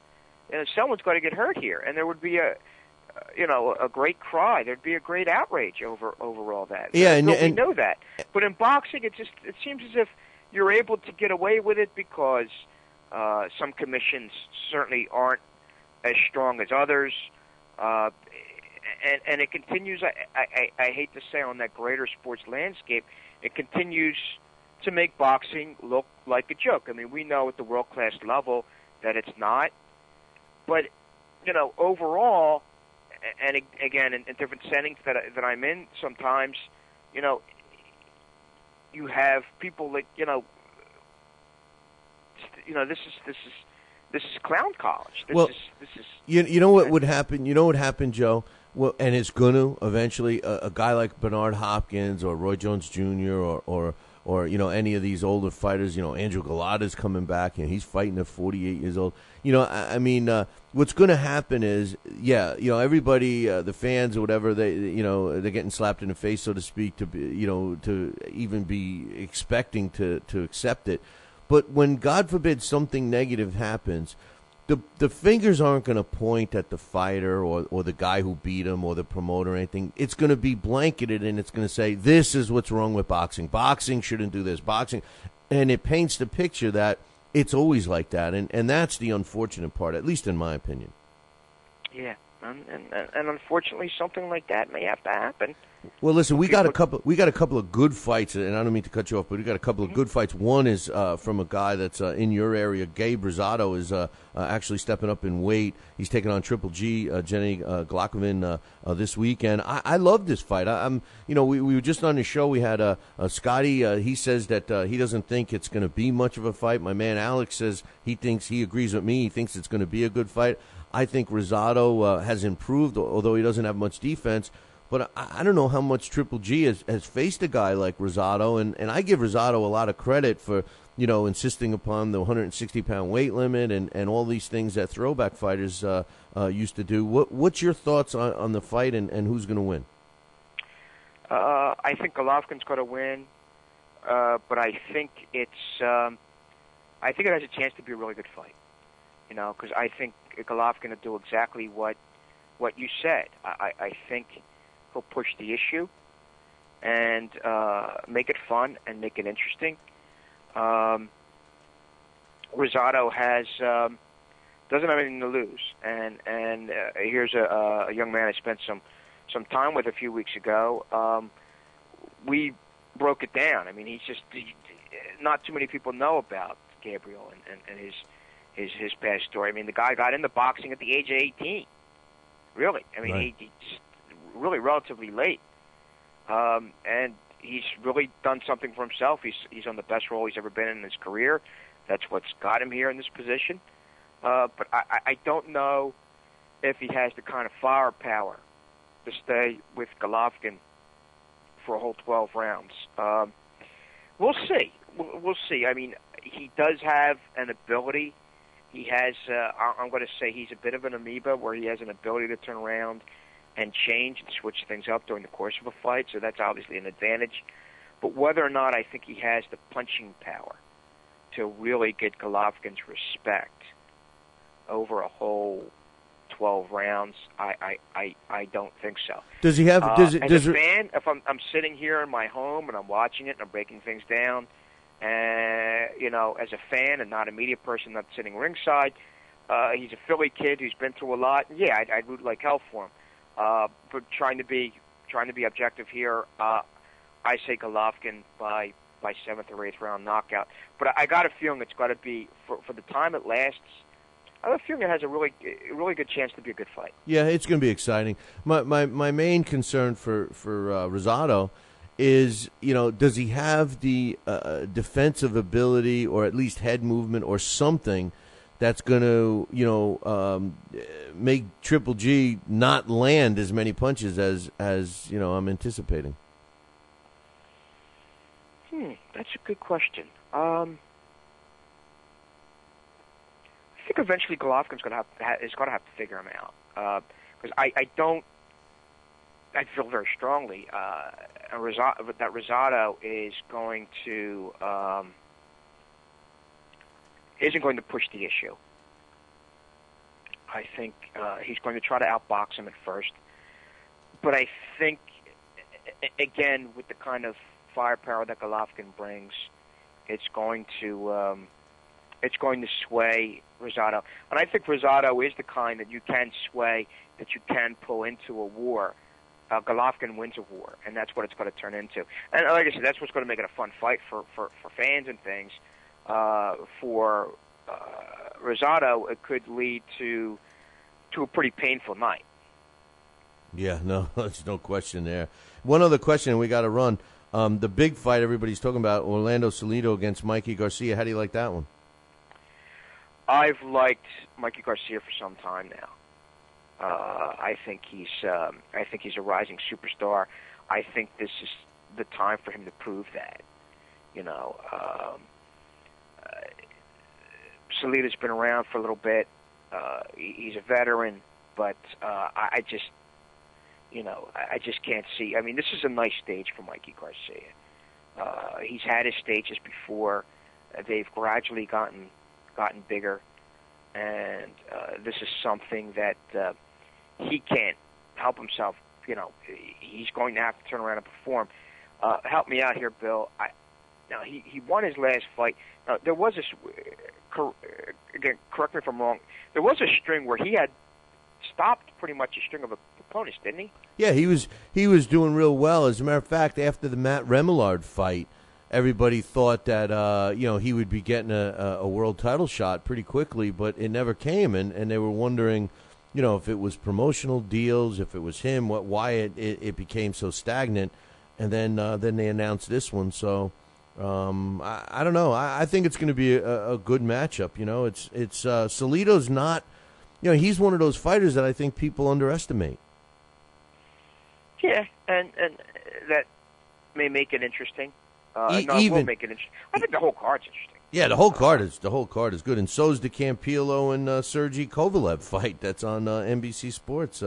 Someone's got to get hurt here, and there would be a great cry. There'd be a great outrage over all that. Yeah, we know that. But in boxing, it seems as if you're able to get away with it because some commissions certainly aren't as strong as others, and it continues. I hate to say, on that greater sports landscape, it continues to make boxing look like a joke. I mean, we know at the world class level that it's not, but overall, and again in different settings that I'm in, sometimes, you have people that this is clown college. This is you know what would happen? You know what happened, Joe? Well, and it's going to eventually a guy like Bernard Hopkins or Roy Jones Jr. or any of these older fighters. Andrew Galata's coming back and he's fighting at 48 years old. I mean, what's going to happen is, everybody, the fans or whatever, they're getting slapped in the face, so to speak, to even be expecting to accept it. But when, God forbid, something negative happens, the fingers aren't going to point at the fighter or the guy who beat him or the promoter or anything. It's going to be blanketed, and it's going to say, this is what's wrong with boxing. Boxing shouldn't do this. Boxing. And it paints the picture that it's always like that, and that's the unfortunate part, at least in my opinion. Yeah, and unfortunately, something like that may have to happen. Well, listen, we got a couple of good fights, and I don't mean to cut you off, but we got a couple of good fights. One is from a guy that's in your area. Gabe Rosado is actually stepping up in weight. He's taking on Triple G, Jenny Glockovin this weekend. I love this fight. We were just on the show. We had Scotty. He says that he doesn't think it's going to be much of a fight. My man Alex says he agrees with me. He thinks it's going to be a good fight. I think Rosado has improved, although he doesn't have much defense. But I don't know how much Triple G has faced a guy like Rosado, and I give Rosado a lot of credit for, insisting upon the 160-pound weight limit and all these things that throwback fighters used to do. What's your thoughts on the fight and who's going to win? I think Golovkin's going to win, but I think it has a chance to be a really good fight. Because I think Golovkin will do exactly what you said. I think he'll push the issue and make it fun and make it interesting. Rosado doesn't have anything to lose, and here's a young man I spent some time with a few weeks ago. We broke it down. I mean, he's not too many people know about Gabriel and his past story. I mean, the guy got into boxing at the age of 18. Really, I mean, right. He's really relatively late, and he's really done something for himself. He's on the best role he's ever been in his career. That's what's got him here in this position. But I don't know if he has the kind of firepower to stay with Golovkin for a whole 12 rounds. We'll see. We'll see. I mean, he does have an ability. He has, I'm going to say he's a bit of an amoeba where he has an ability to turn around and change and switch things up during the course of a fight, so that's obviously an advantage. But whether or not I think he has the punching power to really get Golovkin's respect over a whole 12 rounds, I don't think so. Does he have? As a fan, if I'm sitting here in my home and I'm watching it and I'm breaking things down, as a fan and not a media person, not sitting ringside, he's a Philly kid who's been through a lot. Yeah, I'd root like hell for him. But trying to be objective here, I say Golovkin by 7th or 8th round knockout. But I got a feeling it's got to be for the time it lasts. I have a feeling it has a really good chance to be a good fight. Yeah, it's going to be exciting. My main concern for Rosado is, does he have the defensive ability or at least head movement or something that's going to, make Triple G not land as many punches as I'm anticipating? That's a good question. I think eventually Golovkin's going to have to figure him out, because I feel very strongly that Rosado isn't going to push the issue. I think he's going to try to outbox him at first, but I think again with the kind of firepower that Golovkin brings, it's going to it's going to sway Rosado. And I think Rosado is the kind that you can sway, that you can pull into a war. Golovkin wins a war, and that's what it's going to turn into. And like I said, that's what's going to make it a fun fight for fans and things. For Rosado, it could lead to a pretty painful night. Yeah, no, there's no question there. One other question, and we got to run. The big fight everybody's talking about, Orlando Salido against Mikey Garcia. How do you like that one? I've liked Mikey Garcia for some time now. I think he's a rising superstar. I think this is the time for him to prove that. You know, Salido's been around for a little bit. He's a veteran, but I just can't see. I mean, this is a nice stage for Mikey Garcia. He's had his stages before. They've gradually gotten bigger, and this is something that he can't help himself. You know, he's going to have to turn around and perform. Help me out here, Bill. Now he won his last fight. Now, there was this. Again, correct me if I'm wrong. There was a string where he had stopped pretty much a string of opponents, didn't he? Yeah, he was doing real well. As a matter of fact, after the Matt Remillard fight, everybody thought that he would be getting a world title shot pretty quickly, but it never came, and they were wondering, if it was promotional deals, if it was him, why it became so stagnant, and then they announced this one. So I don't know. I think it's going to be a good matchup. It's Salido's not. He's one of those fighters that I think people underestimate. Yeah, and that may make it interesting. Will make it interesting. I think the whole card's interesting. Yeah, the whole card is good, and so is the Campillo and Sergey Kovalev fight that's on NBC Sports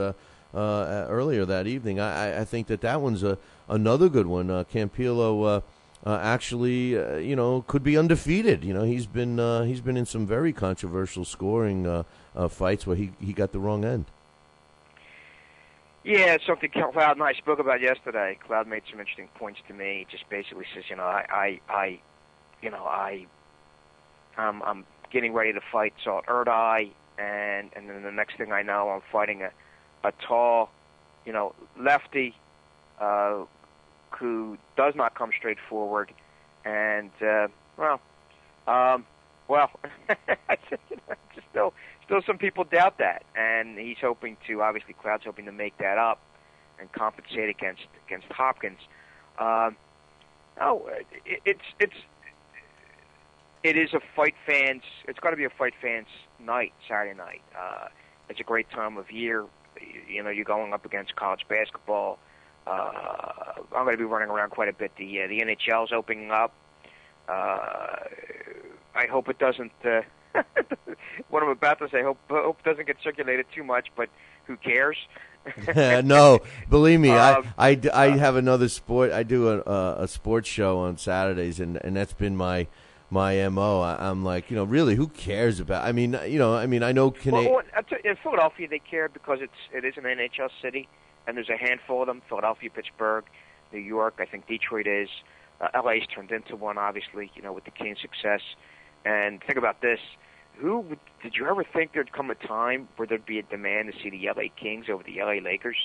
earlier that evening. I think that one's another good one. Campillo actually, could be undefeated. He's been in some very controversial scoring fights where he got the wrong end. Yeah, it's something Cloud and I spoke about yesterday. Cloud made some interesting points to me. Just basically says, I'm getting ready to fight Salt Erdei, and then the next thing I know, I'm fighting a tall, lefty who does not come straight forward, and still some people doubt that, and he's hoping to. Obviously, Cloud's hoping to make that up and compensate against Hopkins. It is a fight fans. It's got to be a fight fans night, Saturday night. It's a great time of year. You're going up against college basketball. I'm going to be running around quite a bit. The NHL's opening up. I hope it doesn't. What I'm about to say, hope it doesn't get circulated too much. But who cares? No, believe me, I have another sport. I do a sports show on Saturdays, and that's been my MO. I'm like, really, who cares about? I mean, I know in Philadelphia they care because it is an NHL city, and there's a handful of them: Philadelphia, Pittsburgh, New York. I think Detroit is. LA's turned into one, obviously, with the Kings' success. And think about this: did you ever think there'd come a time where there'd be a demand to see the LA Kings over the LA Lakers?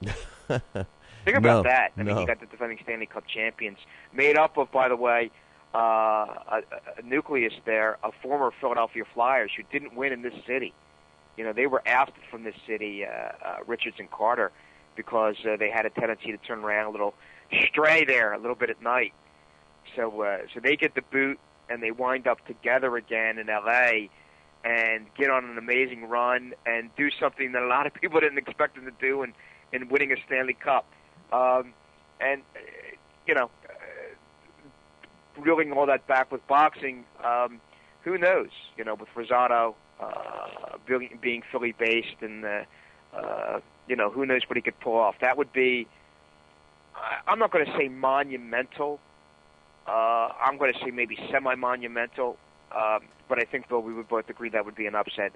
Think about that. I mean, you got the defending Stanley Cup champions, made up of, by the way, a nucleus there of former Philadelphia Flyers who didn't win in this city. They were ousted from this city, Richards and Carter, because they had a tendency to turn around a little stray there a little bit at night. So they get the boot, and they wind up together again in L.A. and get on an amazing run and do something that a lot of people didn't expect them to do in winning a Stanley Cup. Reeling all that back with boxing, who knows? With Rosado being Philly-based, and who knows what he could pull off. That would be, I'm not going to say monumental. I'm going to say maybe semi-monumental. But I think, Bill, we would both agree that would be an upset.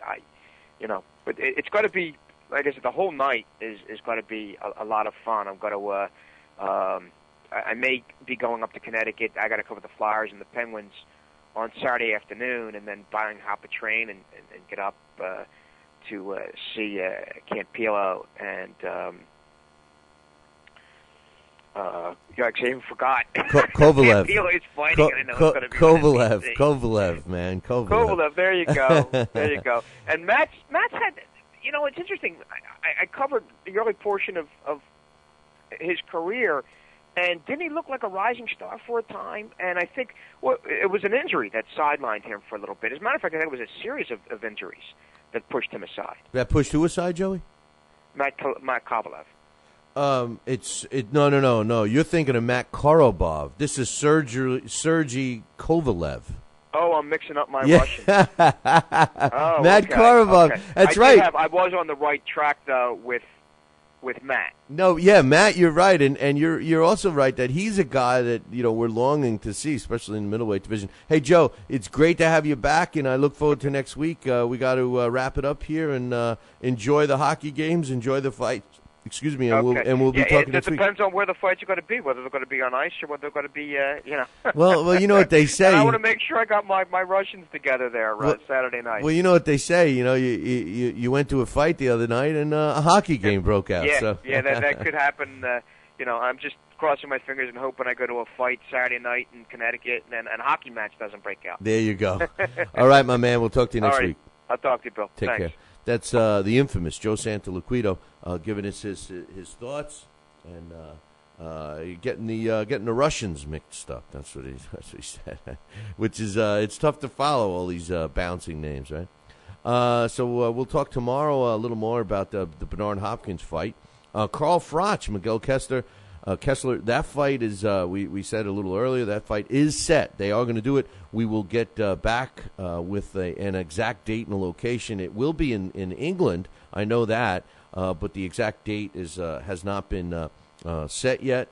But it's got to be, like I said, the whole night is going to be a lot of fun. I'm going to. I may be going up to Connecticut. I got to cover the Flyers and the Penguins on Saturday afternoon, and then hop a train and get up to see Campillo and. I even forgot. Kovalev. Campillo's fighting. I know it's going to be Kovalev, man. Kovalev. There you go. There you go. And Matt's had. It's interesting. I covered the early portion of his career, and didn't he look like a rising star for a time? And I think it was an injury that sidelined him for a little bit. As a matter of fact, I think it was a series of injuries that pushed him aside. That pushed who aside, Joey? Matt Kovalev. No. You're thinking of Matt Korobov. This is Sergey Kovalev. Oh, I'm mixing up my Russian. Matt Korobov. Okay. That's right. I was on the right track though with Matt. No, yeah, Matt, you're right, and you're also right that he's a guy that we're longing to see, especially in the middleweight division. Hey, Joe, it's great to have you back, and I look forward to next week. We got to wrap it up here and enjoy the hockey games, enjoy the fights. Excuse me, and we'll be talking next week. It depends on where the fights are going to be, whether they're going to be on ice or whether they're going to be, Well, you know what they say. And I want to make sure I got my Russians together there Saturday night. Well, you know what they say. You went to a fight the other night, and a hockey game broke out. Yeah, so. that could happen. I'm just crossing my fingers and hoping I go to a fight Saturday night in Connecticut, and a hockey match doesn't break out. There you go. All right, my man. We'll talk to you next week. I'll talk to you, Bill. Take Thanks. care. That's the infamous Joe Santoliquido giving us his thoughts and getting the Russians mixed up. That's what he said. Which is it's tough to follow all these bouncing names, right? So we'll talk tomorrow a little more about the Bernard Hopkins fight. Carl Froch, Miguel Kessler. That fight is, we said a little earlier, that fight is set. They are going to do it. We will get back with an exact date and a location. It will be in England. I know that, but the exact date has not been set yet.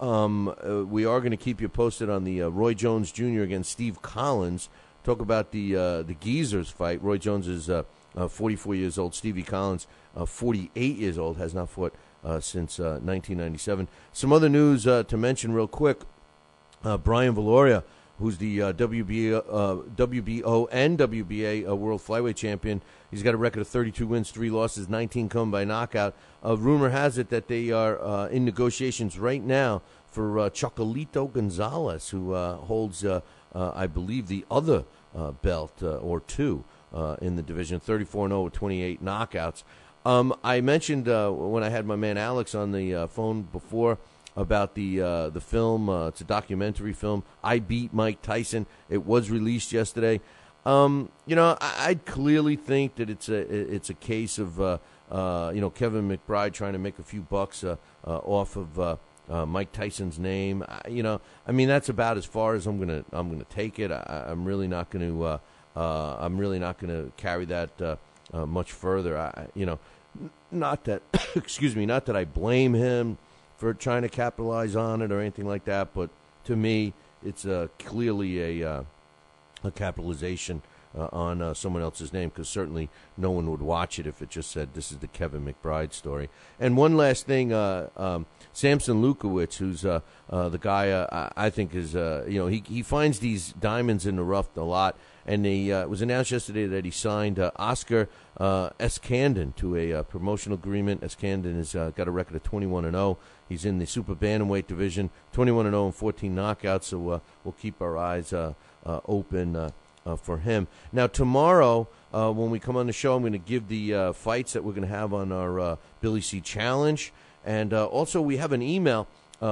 We are going to keep you posted on the Roy Jones Jr. against Steve Collins. Talk about the Geezers fight. Roy Jones is 44 years old. Stevie Collins, 48 years old, has not fought since 1997. Some other news to mention real quick. Brian Valoria, who's the WBO and WBA World Flyweight Champion. He's got a record of 32 wins, 3 losses, 19 come by knockout. Rumor has it that they are in negotiations right now for Chocolito Gonzalez, who holds, I believe, the other belt or two in the division, 34-0 with 28 knockouts. I mentioned when I had my man Alex on the phone before about the film. It's a documentary film. I Beat Mike Tyson. It was released yesterday. I clearly think that it's a case of Kevin McBride trying to make a few bucks off of Mike Tyson's name. That's about as far as I'm gonna take it. I'm really not going to carry that much further. Not that excuse me, not that I blame him for trying to capitalize on it or anything like that, but to me, it's clearly a capitalization on someone else's name, because certainly no one would watch it if it just said this is the Kevin McBride story. And one last thing, Samson Lukowicz, who's the guy I think is he finds these diamonds in the rough a lot. And it was announced yesterday that he signed Oscar Eskandon to a promotional agreement. Eskandon has got a record of 21-0. He's in the super bantamweight division, 21-0 and 14 knockouts. So we'll keep our eyes open for him. Now tomorrow, when we come on the show, I'm going to give the fights that we're going to have on our Billy C Challenge, and also we have an email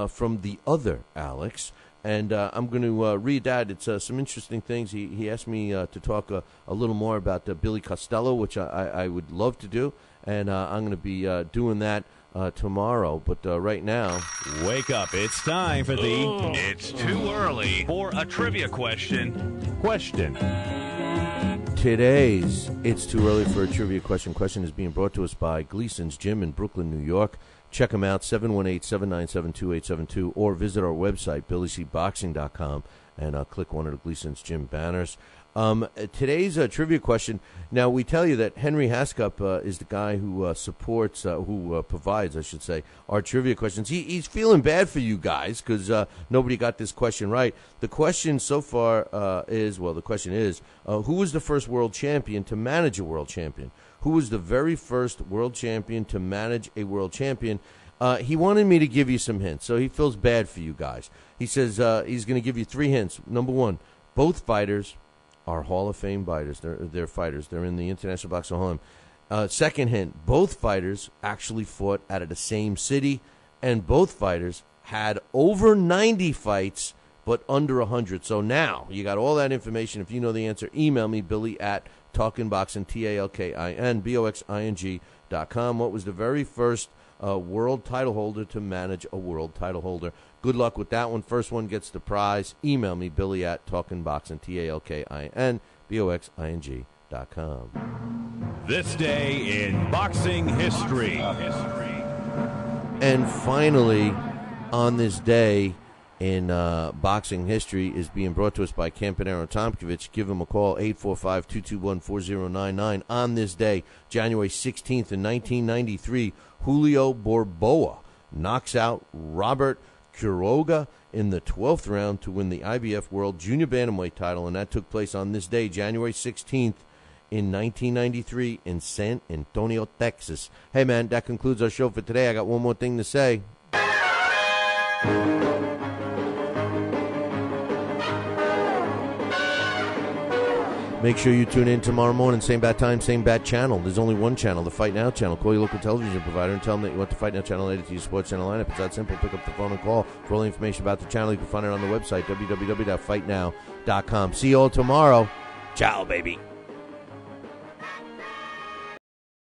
from the other Alex. And I'm going to read that. It's some interesting things. He asked me to talk a little more about Billy Costello, which I would love to do. And I'm going to be doing that tomorrow. But right now... Wake up. It's time for the... It's too early for a trivia question. Today's It's Too Early for a Trivia Question. Question is being brought to us by Gleason's Gym in Brooklyn, New York. Check them out, 718-797-2872, or visit our website, BillyCBoxing.com, and click one of the Gleason's Gym banners. Today's trivia question. Now, we tell you that Henry Haskup is the guy who supports, who provides, I should say, our trivia questions. He's feeling bad for you guys because nobody got this question right. The question so far is, who was the first world champion to manage a world champion? Who was the very first world champion to manage a world champion? He wanted me to give you some hints, so he feels bad for you guys. He says he's going to give you 3 hints. Number 1, both fighters are Hall of Fame fighters. They're fighters. They're in the International Boxing Hall of Fame. Second hint, both fighters actually fought out of the same city, and both fighters had over 90 fights, but under 100. So now, you got all that information. If you know the answer, email me, Billy at talkinboxing, TalkinBoxing.com. What was the very first world title holder to manage a world title holder? Good luck with that one. First one gets the prize. Email me, Billy at talkinboxing, TalkinBoxing.com. This day in boxing history. And finally, on this day in boxing history is being brought to us by Campanaro Tomkovich. Give him a call, 845-221-4099. On this day, January 16th in 1993, Julio Borboa knocks out Robert Quiroga in the 12th round to win the IBF World Junior Bantamweight title, and that took place on this day, January 16th in 1993 in San Antonio, Texas. Hey, man, that concludes our show for today. I got one more thing to say. Make sure you tune in tomorrow morning, same bad time, same bad channel. There's only one channel, the Fight Now channel. Call your local television provider and tell them that you want the Fight Now channel added to your sports channel lineup. It's that simple. Pick up the phone and call. For all the information about the channel, you can find it on the website, www.fightnow.com. See you all tomorrow. Ciao, baby.